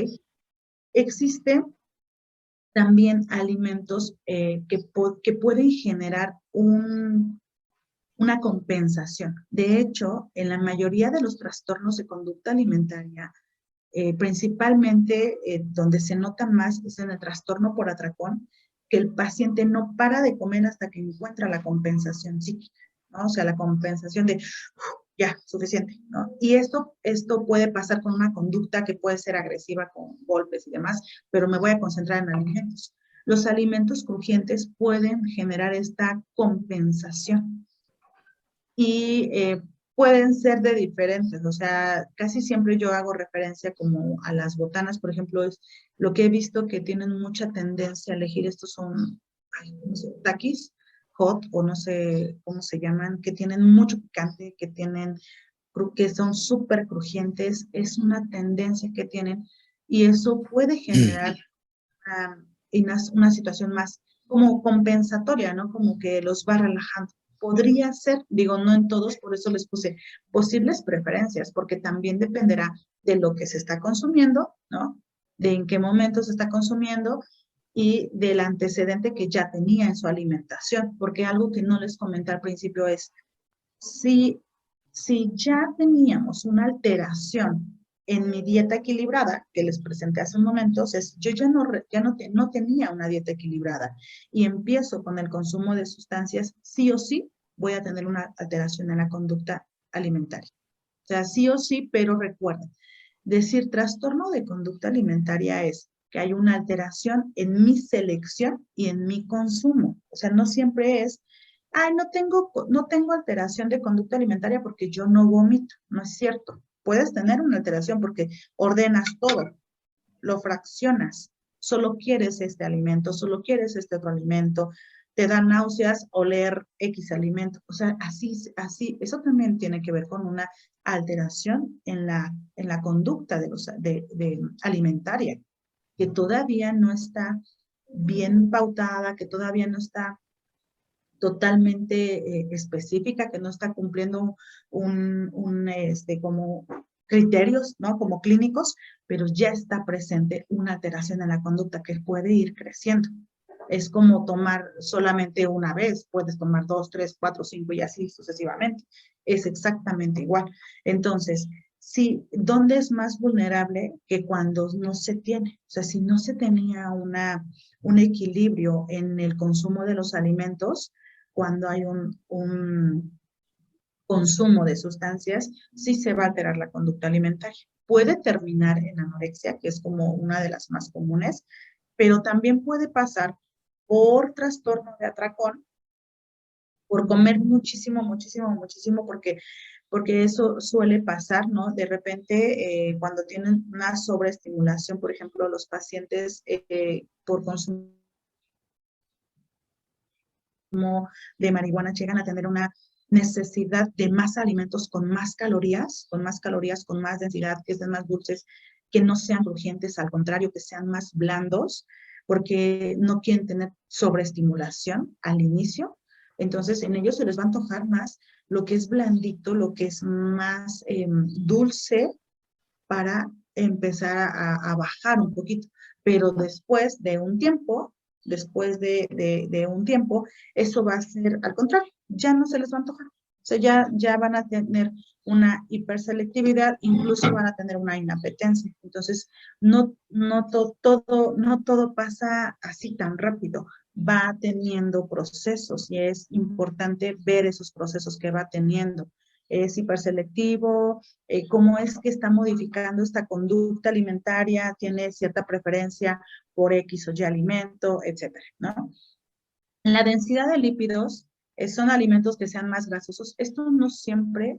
Existe también alimentos que pueden generar una compensación. De hecho, en la mayoría de los trastornos de conducta alimentaria, principalmente donde se nota más es en el trastorno por atracón, que el paciente no para de comer hasta que encuentra la compensación psíquica, ¿no? O sea, la compensación de, ya, suficiente, ¿no? Y esto puede pasar con una conducta que puede ser agresiva con golpes y demás, pero me voy a concentrar en alimentos. Los alimentos crujientes pueden generar esta compensación y pueden ser de diferentes, o sea, casi siempre yo hago referencia como a las botanas, por ejemplo, es lo que he visto que tienen mucha tendencia a elegir, estos son, no sé, taquis, hot, o no sé cómo se llaman, que tienen mucho picante, que son súper crujientes, es una tendencia que tienen, y eso puede generar una situación más como compensatoria, ¿no? Como que los va relajando. Podría ser, digo, no en todos, por eso les puse posibles preferencias, porque también dependerá de lo que se está consumiendo, ¿no? De en qué momento se está consumiendo y del antecedente que ya tenía en su alimentación, porque algo que no les comenté al principio es, si ya teníamos una alteración en mi dieta equilibrada, que les presenté hace un momento, yo no tenía una dieta equilibrada y empiezo con el consumo de sustancias, sí o sí voy a tener una alteración en la conducta alimentaria. O sea, sí o sí, pero recuerden, decir trastorno de conducta alimentaria es que hay una alteración en mi selección y en mi consumo. O sea, no siempre es, no tengo alteración de conducta alimentaria porque yo no vomito. No es cierto. Puedes tener una alteración porque ordenas todo, lo fraccionas. Solo quieres este alimento, solo quieres este otro alimento, te da náuseas oler X alimento. O sea, así, eso también tiene que ver con una alteración en la conducta de alimentaria, que todavía no está bien pautada, que todavía no está totalmente específica, que no está cumpliendo como criterios, ¿no? Como clínicos, pero ya está presente una alteración en la conducta que puede ir creciendo. Es como tomar solamente una vez, puedes tomar 2, 3, 4, 5 y así sucesivamente. Es exactamente igual. Entonces, sí, ¿dónde es más vulnerable que cuando no se tiene? O sea, si no se tenía un equilibrio en el consumo de los alimentos, cuando hay un consumo de sustancias, sí se va a alterar la conducta alimentaria. Puede terminar en anorexia, que es como una de las más comunes, pero también puede pasar por trastorno de atracón, por comer muchísimo, muchísimo, muchísimo, porque eso suele pasar, ¿no? De repente, cuando tienen una sobreestimulación, por ejemplo, los pacientes por consumo de marihuana llegan a tener una necesidad de más alimentos con más calorías, con más densidad, que sean más dulces, que no sean crujientes, al contrario, que sean más blandos, porque no quieren tener sobreestimulación al inicio. Entonces, en ellos se les va a antojar más lo que es blandito, lo que es más dulce, para empezar a bajar un poquito. Pero después de un tiempo, eso va a ser al contrario, ya no se les va a antojar. O sea, ya van a tener una hiperselectividad, incluso van a tener una inapetencia. Entonces, no todo pasa así tan rápido. Va teniendo procesos y es importante ver esos procesos que va teniendo. Es hiperselectivo, cómo es que está modificando esta conducta alimentaria, tiene cierta preferencia por X o Y alimento, etcétera, ¿no? La densidad de lípidos son alimentos que sean más grasosos. Esto no siempre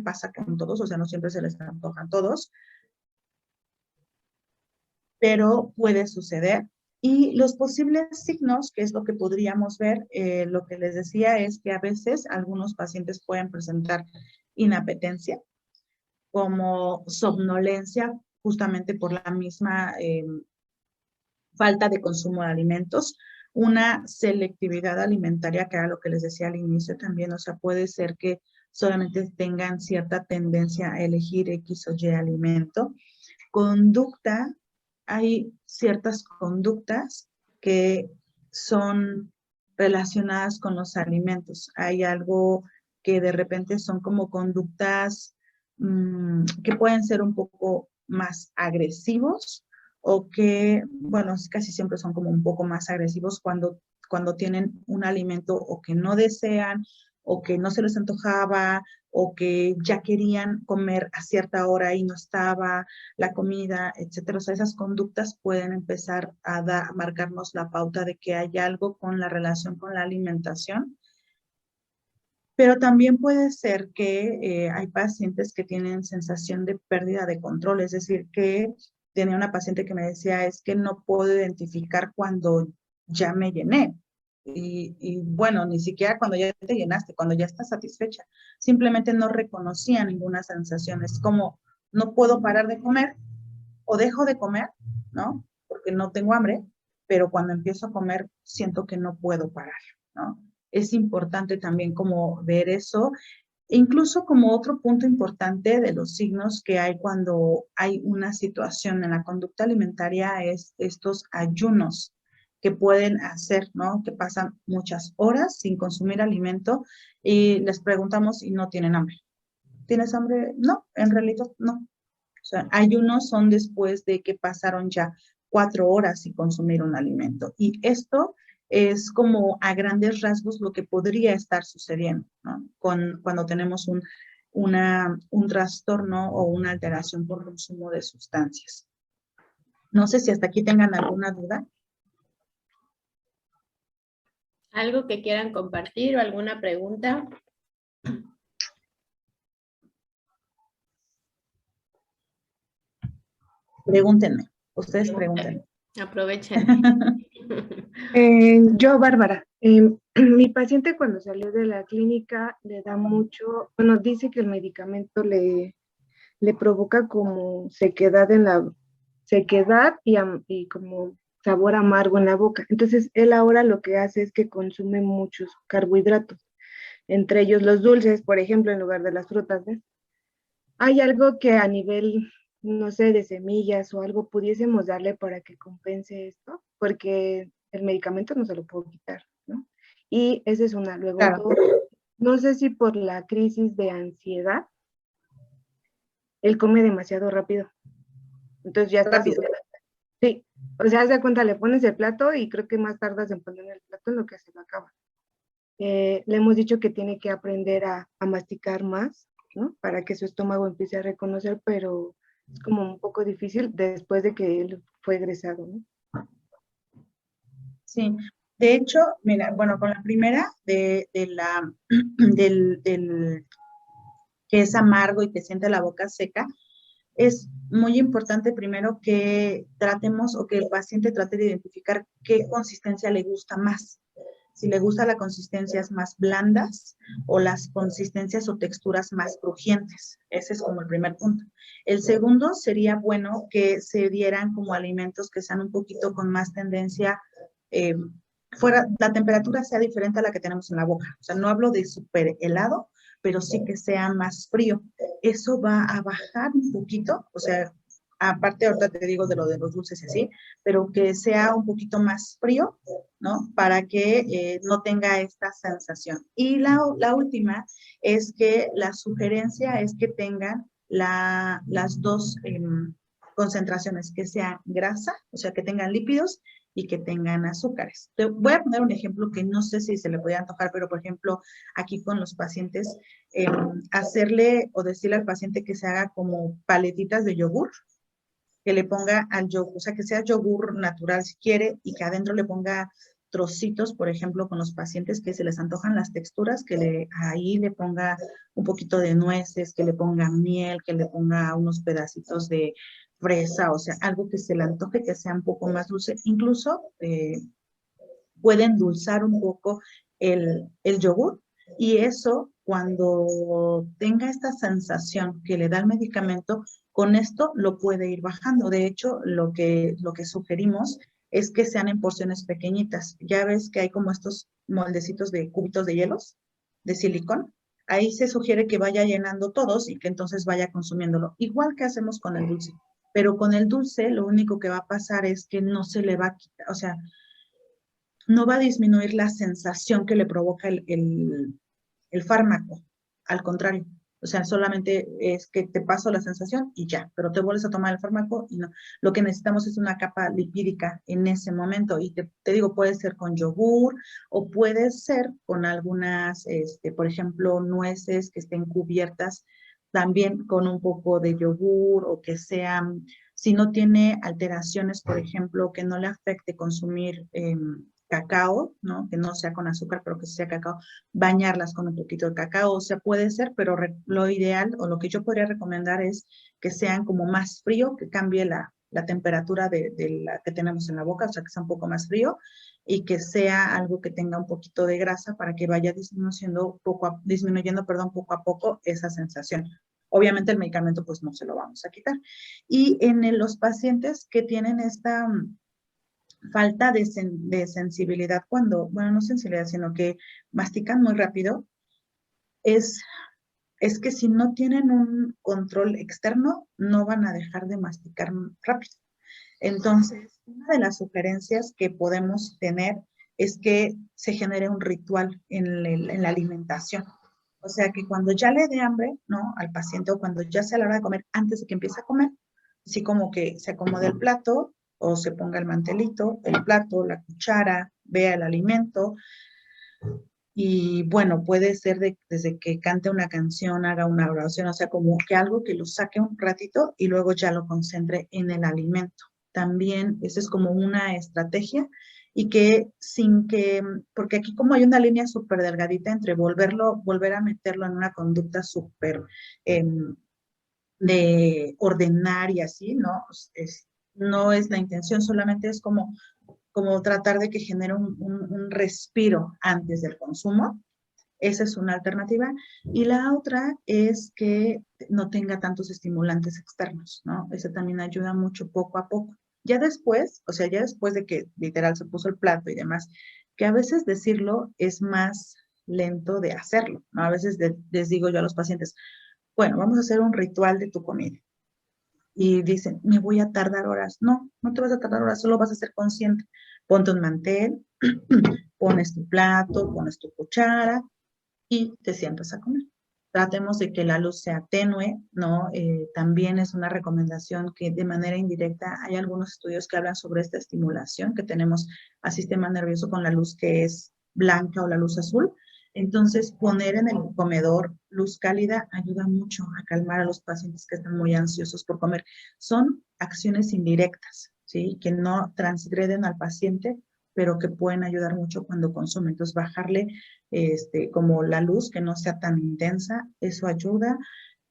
pasa con todos, o sea, no siempre se les antojan todos, pero puede suceder. Y los posibles signos, que es lo que podríamos ver, lo que les decía es que a veces algunos pacientes pueden presentar inapetencia, como somnolencia, justamente por la misma falta de consumo de alimentos, una selectividad alimentaria, que era lo que les decía al inicio también, o sea, puede ser que solamente tengan cierta tendencia a elegir X o Y alimento. Conducta, hay ciertas conductas que son relacionadas con los alimentos. Hay algo que de repente son como conductas que pueden ser un poco más agresivos o que, bueno, casi siempre son como un poco más agresivos cuando tienen un alimento o que no desean o que no se les antojaba o que ya querían comer a cierta hora y no estaba la comida, etcétera. O sea, esas conductas pueden empezar a marcarnos la pauta de que hay algo con la relación con la alimentación. Pero también puede ser que hay pacientes que tienen sensación de pérdida de control, es decir, que tenía una paciente que me decía, es que no puedo identificar cuando ya me llené. Y bueno, ni siquiera cuando ya te llenaste, cuando ya estás satisfecha. Simplemente no reconocía ninguna sensación. Es como, no puedo parar de comer o dejo de comer, ¿no? Porque no tengo hambre, pero cuando empiezo a comer siento que no puedo parar, ¿no? Es importante también como ver eso, incluso como otro punto importante de los signos que hay cuando hay una situación en la conducta alimentaria es estos ayunos que pueden hacer, ¿no? Que pasan muchas horas sin consumir alimento y les preguntamos y no tienen hambre. ¿Tienes hambre? No, en realidad no. O sea, ayunos son después de que pasaron ya 4 horas sin consumir un alimento. Y esto es como a grandes rasgos lo que podría estar sucediendo, ¿no? Cuando tenemos un trastorno o una alteración por consumo de sustancias. No sé si hasta aquí tengan alguna duda. ¿Algo que quieran compartir o alguna pregunta? Pregúntenme, ustedes pregúntenme. Aprovechen. Yo, Bárbara, mi paciente cuando salió de la clínica le da mucho, bueno, dice que el medicamento le provoca como sequedad y como sabor amargo en la boca. Entonces, él ahora lo que hace es que consume muchos carbohidratos, entre ellos los dulces, por ejemplo, en lugar de las frutas, ¿ves? ¿Hay algo que a nivel, no sé, de semillas o algo pudiésemos darle para que compense esto? Porque el medicamento no se lo puedo quitar, ¿no? Y esa es una. Luego, Claro. dos, no sé si por la crisis de ansiedad, él come demasiado rápido. Entonces ya está Rápido. Sí, o sea, haz de cuenta, le pones el plato y creo que más tardas en poner el plato en lo que se lo acaba. Le hemos dicho que tiene que aprender a masticar más, ¿no? Para que su estómago empiece a reconocer, pero es como un poco difícil después de que él fue egresado, ¿no? Sí, de hecho, mira, bueno, con la primera del que es amargo y que siente la boca seca, es muy importante primero que tratemos o que el paciente trate de identificar qué consistencia le gusta más. Si le gusta las consistencias más blandas o las consistencias o texturas más crujientes. Ese es como el primer punto. El segundo sería bueno que se dieran como alimentos que sean un poquito con más tendencia eh, fuera, la temperatura sea diferente a la que tenemos en la boca. O sea, no hablo de súper helado, pero sí que sea más frío. Eso va a bajar un poquito, o sea, aparte ahorita te digo de lo de los dulces y así, pero que sea un poquito más frío, ¿no? Para que no tenga esta sensación. Y la última es que la sugerencia es que tengan las dos concentraciones, que sea grasa, o sea, que tengan lípidos y que tengan azúcares. Te voy a poner un ejemplo que no sé si se le puede antojar, pero por ejemplo, aquí con los pacientes, hacerle o decirle al paciente que se haga como paletitas de yogur, que le ponga al yogur, o sea, que sea yogur natural si quiere y que adentro le ponga trocitos, por ejemplo, con los pacientes que se les antojan las texturas, que ahí le ponga un poquito de nueces, que le ponga miel, que le ponga unos pedacitos de fresa, o sea, algo que se le antoje, que sea un poco más dulce. Incluso puede endulzar un poco el yogur y eso, cuando tenga esta sensación que le da el medicamento, con esto lo puede ir bajando. De hecho, lo que sugerimos es que sean en porciones pequeñitas. Ya ves que hay como estos moldecitos de cubitos de hielos, de silicón. Ahí se sugiere que vaya llenando todos y que entonces vaya consumiéndolo. Igual que hacemos con el dulce. Pero con el dulce lo único que va a pasar es que no se le va a quitar, o sea, no va a disminuir la sensación que le provoca el fármaco. Al contrario. O sea, solamente es que te paso la sensación y ya, pero te vuelves a tomar el fármaco y no. Lo que necesitamos es una capa lipídica en ese momento. Y te digo, puede ser con yogur o puede ser con algunas, por ejemplo, nueces que estén cubiertas también con un poco de yogur o que sean, si no tiene alteraciones, por ejemplo, que no le afecte consumir cacao, ¿no? Que no sea con azúcar, pero que sea cacao, bañarlas con un poquito de cacao, o sea, puede ser, pero lo ideal o lo que yo podría recomendar es que sean como más frío, que cambie la temperatura de la que tenemos en la boca, o sea, que sea un poco más frío y que sea algo que tenga un poquito de grasa para que vaya disminuyendo poco a poco esa sensación. Obviamente el medicamento pues no se lo vamos a quitar. Y en los pacientes que tienen esta falta de sensibilidad cuando, bueno, no sensibilidad, sino que mastican muy rápido, es, es que si no tienen un control externo, no van a dejar de masticar rápido. Entonces, una de las sugerencias que podemos tener es que se genere un ritual en la alimentación. O sea, que cuando ya le dé hambre, ¿no? Al paciente o cuando ya sea la hora de comer, antes de que empiece a comer, así como que se acomode el plato o se ponga el mantelito, el plato, la cuchara, vea el alimento. Y bueno, puede ser desde que cante una canción, haga una oración, o sea, como que algo que lo saque un ratito y luego ya lo concentre en el alimento. También esa es como una estrategia y que sin que, porque aquí como hay una línea súper delgadita entre volver a meterlo en una conducta súper eh, de ordenar y así, ¿no? No es la intención, solamente es como tratar de que genere un respiro antes del consumo. Esa es una alternativa. Y la otra es que no tenga tantos estimulantes externos, ¿no? Eso también ayuda mucho poco a poco. Ya después, o sea, ya después de que literal se puso el plato y demás, que a veces decirlo es más lento de hacerlo, ¿no? A veces les digo yo a los pacientes, bueno, vamos a hacer un ritual de tu comida. Y dicen, me voy a tardar horas. No, no te vas a tardar horas, solo vas a ser consciente. Ponte un mantel, pones tu plato, pones tu cuchara y te sientas a comer. Tratemos de que la luz sea tenue, ¿no? También es una recomendación que de manera indirecta hay algunos estudios que hablan sobre esta estimulación que tenemos al sistema nervioso con la luz que es blanca o la luz azul. Entonces, poner en el comedor luz cálida ayuda mucho a calmar a los pacientes que están muy ansiosos por comer. Son acciones indirectas, ¿sí? Que no transgreden al paciente, pero que pueden ayudar mucho cuando consumen. Entonces, bajarle como la luz, que no sea tan intensa, eso ayuda.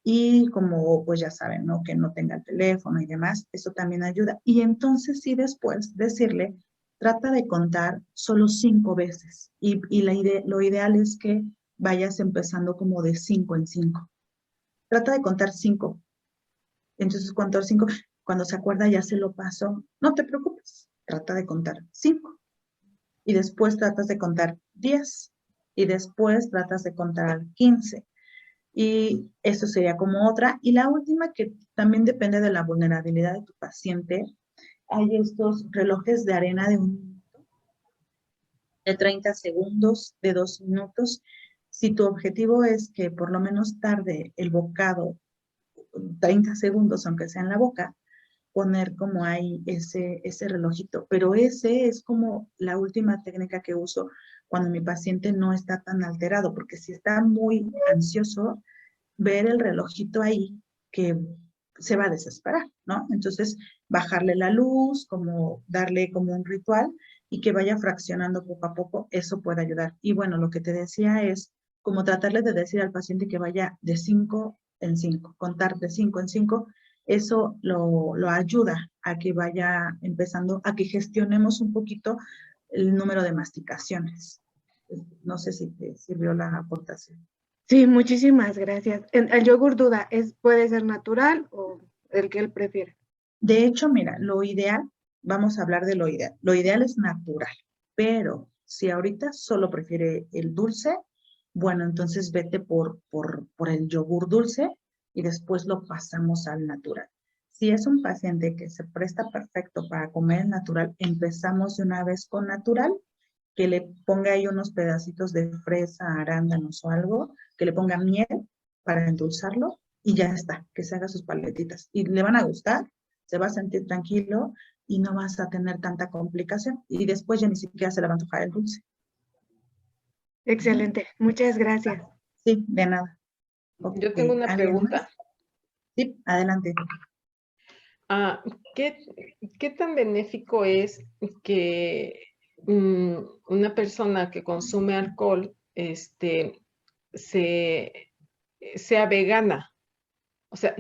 Y como, pues ya saben, ¿no? Que no tenga el teléfono y demás, eso también ayuda. Y entonces sí después decirle, trata de contar solo 5 veces. Y lo ideal es que vayas empezando como de 5 en 5. Trata de contar 5. Entonces, contar 5, cuando se acuerda ya se lo pasó. No te preocupes, trata de contar 5. Y después tratas de contar 10. Y después tratas de contar 15. Y eso sería como otra. Y la última, que también depende de la vulnerabilidad de tu paciente, hay estos relojes de arena de 1 minuto, de 30 segundos, de 2 minutos. Si tu objetivo es que por lo menos tarde el bocado 30 segundos, aunque sea en la boca, poner como ahí ese relojito. Pero ese es como la última técnica que uso cuando mi paciente no está tan alterado, porque si está muy ansioso, ver el relojito ahí que se va a desesperar, ¿no? Entonces, bajarle la luz, como darle como un ritual y que vaya fraccionando poco a poco, eso puede ayudar. Y bueno, lo que te decía es como tratarle de decir al paciente que vaya de 5 en 5, contar de 5 en 5, eso lo ayuda a que vaya empezando, a que gestionemos un poquito el número de masticaciones. No sé si te sirvió la aportación. Sí, muchísimas gracias. El yogur duda, ¿puede ser natural o el que él prefiere? De hecho, mira, lo ideal, vamos a hablar de lo ideal. Lo ideal es natural, pero si ahorita solo prefiere el dulce, bueno, entonces vete por el yogur dulce y después lo pasamos al natural. Si es un paciente que se presta perfecto para comer el natural, empezamos de una vez con natural, que le ponga ahí unos pedacitos de fresa, arándanos o algo, que le ponga miel para endulzarlo y ya está, que se haga sus paletitas. Y le van a gustar, se va a sentir tranquilo y no vas a tener tanta complicación. Y después ya ni siquiera se le va a antojar el dulce. Excelente, muchas gracias. Sí, de nada. Yo tengo una pregunta. Más? Sí, adelante. ¿Qué tan benéfico es que una persona que consume alcohol sea vegana? O sea,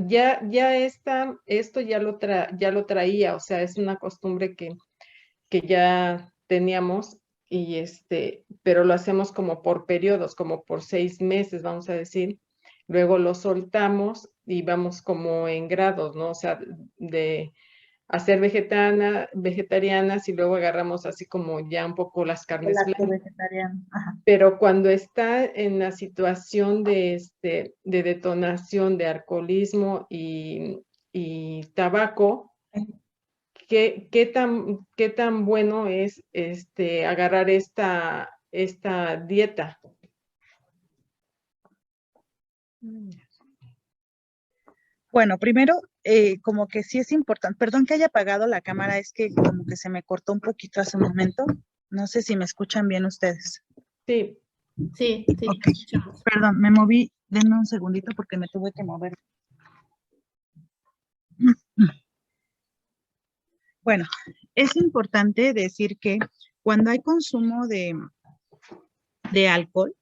esto ya lo traía, o sea, es una costumbre que ya teníamos pero lo hacemos como por periodos, como por 6 meses, vamos a decir. Luego lo soltamos y vamos como en grados, ¿no? O sea, de hacer vegetarianas y luego agarramos así como ya un poco las carnes blancas. Ajá. Pero cuando está en la situación de detonación de alcoholismo y tabaco, ¿qué tan bueno es agarrar esta dieta? Bueno, primero, como que sí es importante, perdón que haya apagado la cámara, es que como que se me cortó un poquito hace un momento. No sé si me escuchan bien ustedes. Sí. Sí, sí. Ok, perdón, me moví, denme un segundito porque me tuve que mover. Bueno, es importante decir que cuando hay consumo de alcohol,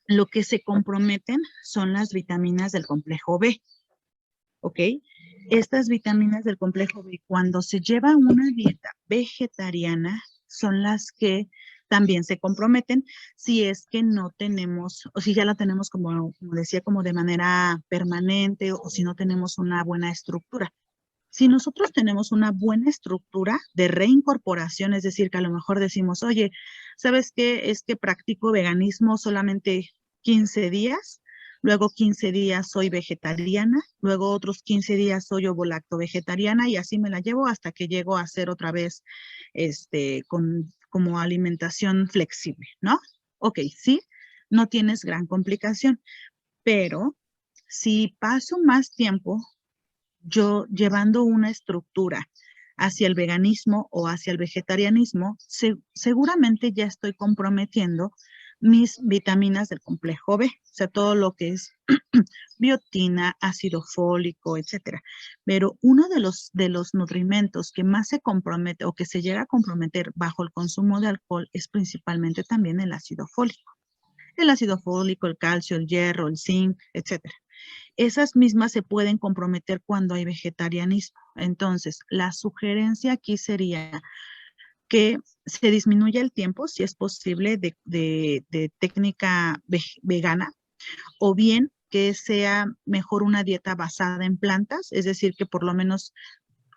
lo que se comprometen son las vitaminas del complejo B, ¿ok? Estas vitaminas del complejo B, cuando se lleva una dieta vegetariana, son las que también se comprometen si es que no tenemos, o si ya la tenemos como decía, como de manera permanente, o si no tenemos una buena estructura. Si nosotros tenemos una buena estructura de reincorporación, es decir, que a lo mejor decimos, oye, ¿sabes qué? Es que practico veganismo solamente 15 días, luego 15 días soy vegetariana, luego otros 15 días soy ovolacto vegetariana y así me la llevo hasta que llego a hacer otra vez como alimentación flexible, ¿no? Ok, sí, no tienes gran complicación, pero si paso más tiempo yo llevando una estructura hacia el veganismo o hacia el vegetarianismo, seguramente ya estoy comprometiendo mis vitaminas del complejo B, o sea, todo lo que es biotina, ácido fólico, etcétera. Pero uno de los nutrimentos que más se compromete o que se llega a comprometer bajo el consumo de alcohol es principalmente también el ácido fólico. El ácido fólico, el calcio, el hierro, el zinc, etcétera. Esas mismas se pueden comprometer cuando hay vegetarianismo. Entonces, la sugerencia aquí sería que se disminuya el tiempo, si es posible, de técnica vegana, o bien que sea mejor una dieta basada en plantas, es decir, que por lo menos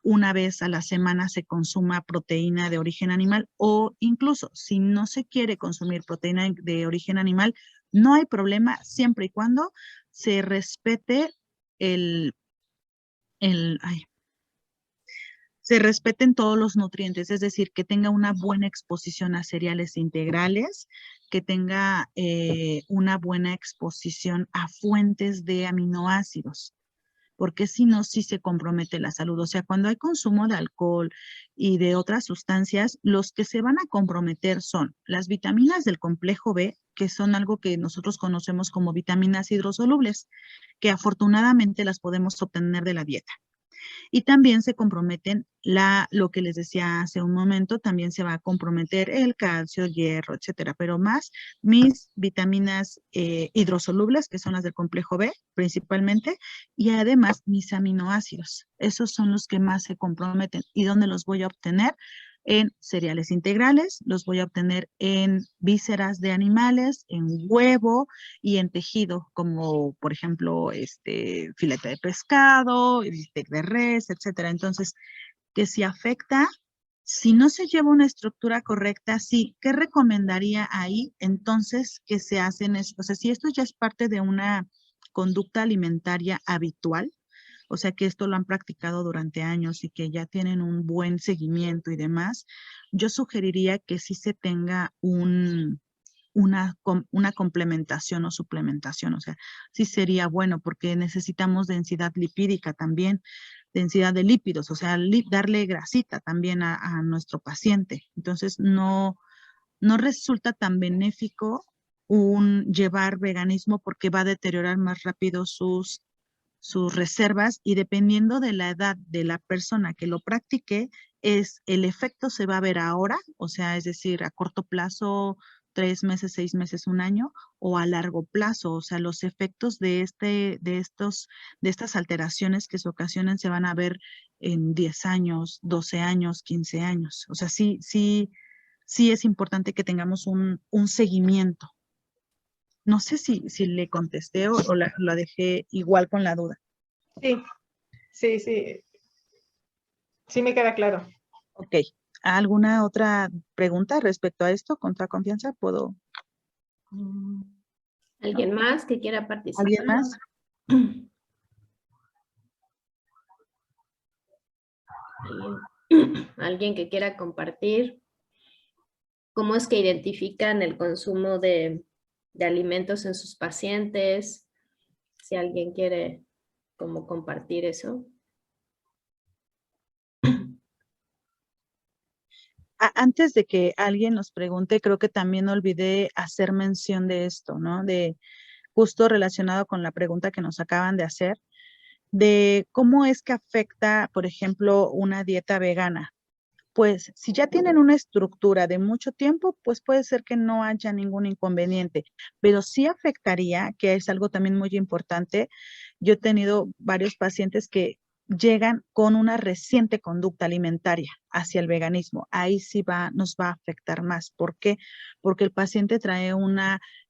una vez a la semana se consuma proteína de origen animal, o incluso si no se quiere consumir proteína de origen animal, no hay problema siempre y cuando se respete se respeten todos los nutrientes, es decir, que tenga una buena exposición a cereales integrales, que tenga una buena exposición a fuentes de aminoácidos, porque si no, sí se compromete la salud. O sea, cuando hay consumo de alcohol y de otras sustancias, los que se van a comprometer son las vitaminas del complejo B, que son algo que nosotros conocemos como vitaminas hidrosolubles, que afortunadamente las podemos obtener de la dieta. Y también se comprometen lo que les decía hace un momento, también se va a comprometer el calcio, el hierro, etcétera, pero más mis vitaminas hidrosolubles, que son las del complejo B principalmente, y además mis aminoácidos. Esos son los que más se comprometen. ¿Y dónde los voy a obtener? En cereales integrales, los voy a obtener en vísceras de animales, en huevo y en tejido, como por ejemplo filete de pescado, bistec de res, etcétera. Entonces, que si afecta, si no se lleva una estructura correcta, sí, ¿qué recomendaría ahí? Entonces, que se hacen, o sea, si esto ya es parte de una conducta alimentaria habitual, o sea que esto lo han practicado durante años y que ya tienen un buen seguimiento y demás, yo sugeriría que sí se tenga una complementación o suplementación, o sea, sí sería bueno porque necesitamos densidad lipídica también, densidad de lípidos, o sea, darle grasita también a nuestro paciente. Entonces, no resulta tan benéfico llevar veganismo porque va a deteriorar más rápido sus reservas y dependiendo de la edad de la persona que lo practique, el efecto se va a ver ahora, o sea, es decir, a corto plazo, 3 meses, 6 meses, un año, o a largo plazo, o sea, los efectos de estas alteraciones que se ocasionan se van a ver en 10 años, 12 años, 15 años. O sea, sí es importante que tengamos un seguimiento. No sé si le contesté o la dejé igual con la duda. Sí. Sí me queda claro. Ok. ¿Alguna otra pregunta respecto a esto? ¿Contra confianza? ¿Puedo? ¿Alguien más que quiera participar? ¿Alguien más? ¿Alguien que quiera compartir? ¿Cómo es que identifican el consumo de alimentos en sus pacientes? Si alguien quiere como compartir eso. Antes de que alguien nos pregunte, creo que también olvidé hacer mención de esto, ¿no? De justo relacionado con la pregunta que nos acaban de hacer, de cómo es que afecta, por ejemplo, una dieta vegana. Pues si ya tienen una estructura de mucho tiempo, pues puede ser que no haya ningún inconveniente, pero sí afectaría, que es algo también muy importante. Yo he tenido varios pacientes que llegan con una reciente conducta alimentaria. hacia el veganismo. Ahí sí nos va a afectar más. ¿Por qué? Porque el paciente trae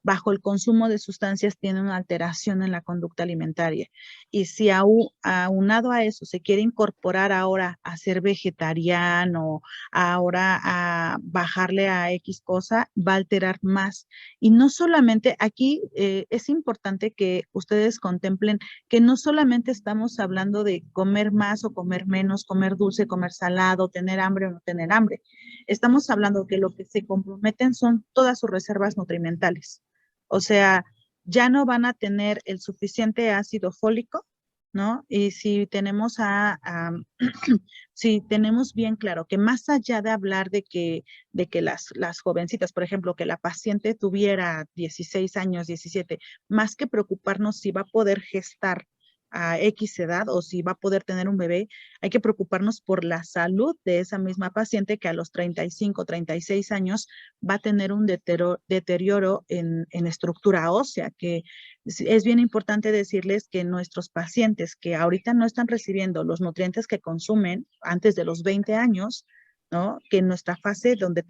bajo el consumo de sustancias, tiene una alteración en la conducta alimentaria. Y si aunado a eso se quiere incorporar ahora a ser vegetariano, ahora a bajarle a X cosa, va a alterar más. Y no solamente, aquí es importante que ustedes contemplen que no solamente estamos hablando de comer más o comer menos, comer dulce, comer salado, tener hambre o no tener hambre. Estamos hablando que lo que se comprometen son todas sus reservas nutrimentales. O sea, ya no van a tener el suficiente ácido fólico, ¿no? Y si tenemos si tenemos bien claro que más allá de hablar de que las jovencitas, por ejemplo, que la paciente tuviera 16 años, 17, más que preocuparnos si va a poder gestar a X edad o si va a poder tener un bebé, hay que preocuparnos por la salud de esa misma paciente que a los 35, 36 años va a tener un deterioro en estructura ósea, que es bien importante decirles que nuestros pacientes que ahorita no están recibiendo los nutrientes que consumen antes de los 20 años, ¿no? Que en nuestra fase donde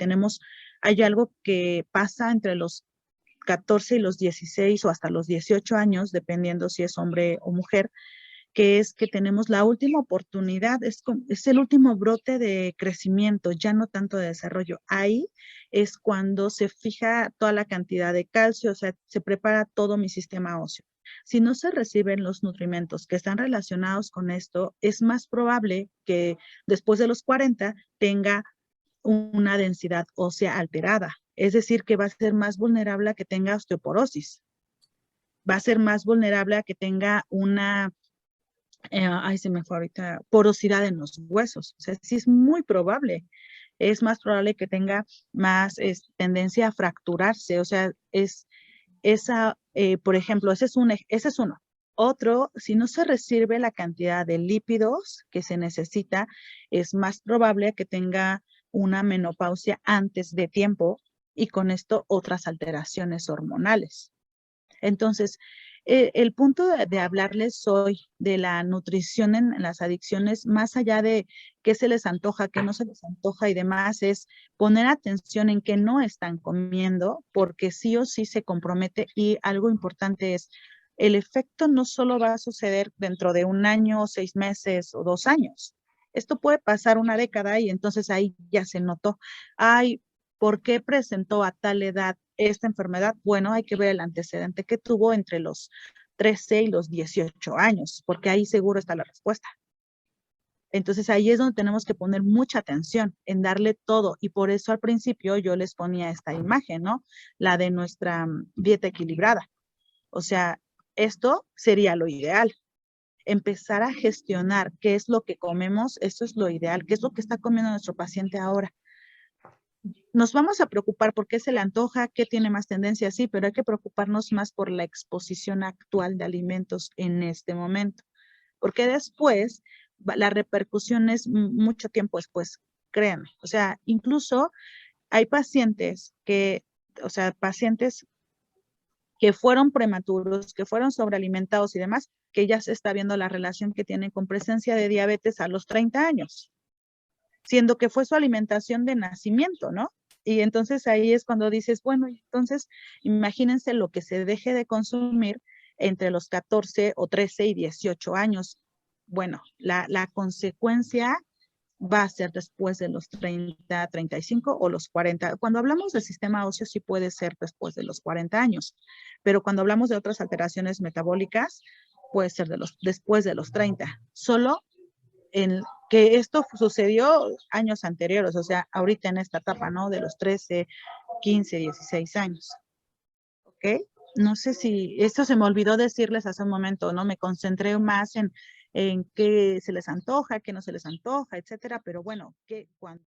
hay algo que pasa entre los 14 y los 16 o hasta los 18 años, dependiendo si es hombre o mujer, que es que tenemos la última oportunidad, es el último brote de crecimiento, ya no tanto de desarrollo. Ahí es cuando se fija toda la cantidad de calcio, o sea, se prepara todo mi sistema óseo. Si no se reciben los nutrimentos que están relacionados con esto, es más probable que después de los 40 tenga una densidad ósea alterada. Es decir, que va a ser más vulnerable a que tenga osteoporosis. Va a ser más vulnerable a que tenga se me fue ahorita, porosidad en los huesos. O sea, sí es muy probable. Es más probable que tenga más tendencia a fracturarse. O sea, por ejemplo, ese es uno. Otro, si no se recibe la cantidad de lípidos que se necesita, es más probable que tenga una menopausia antes de tiempo y con esto otras alteraciones hormonales. Entonces, el punto de hablarles hoy de la nutrición en las adicciones, más allá de qué se les antoja, qué no se les antoja y demás, es poner atención en qué no están comiendo, porque sí o sí se compromete. Y algo importante es, el efecto no solo va a suceder dentro de 1 año, 6 meses o 2 años. Esto puede pasar 1 década y entonces ahí ya se notó. ¿Por qué presentó a tal edad esta enfermedad? Bueno, hay que ver el antecedente que tuvo entre los 13 y los 18 años, porque ahí seguro está la respuesta. Entonces ahí es donde tenemos que poner mucha atención en darle todo, y por eso al principio yo les ponía esta imagen, ¿no? La de nuestra dieta equilibrada. O sea, esto sería lo ideal. Empezar a gestionar qué es lo que comemos, eso es lo ideal, qué es lo que está comiendo nuestro paciente ahora. Nos vamos a preocupar por qué se le antoja, qué tiene más tendencia, sí, pero hay que preocuparnos más por la exposición actual de alimentos en este momento, porque después la repercusión es mucho tiempo después, créanme. O sea, incluso hay pacientes pacientes que fueron prematuros, que fueron sobrealimentados y demás, que ya se está viendo la relación que tienen con presencia de diabetes a los 30 años. Siendo que fue su alimentación de nacimiento, ¿no? Y entonces ahí es cuando dices, bueno, entonces imagínense lo que se deje de consumir entre los 14 o 13 y 18 años. Bueno, la consecuencia va a ser después de los 30, 35 o los 40. Cuando hablamos del sistema óseo sí puede ser después de los 40 años, pero cuando hablamos de otras alteraciones metabólicas puede ser después de los 30. Solo en que esto sucedió años anteriores, o sea, ahorita en esta etapa, ¿no? De los 13, 15, 16 años. ¿Ok? No sé si, esto se me olvidó decirles hace un momento, ¿no? Me concentré más en qué se les antoja, qué no se les antoja, etcétera, pero bueno, cuando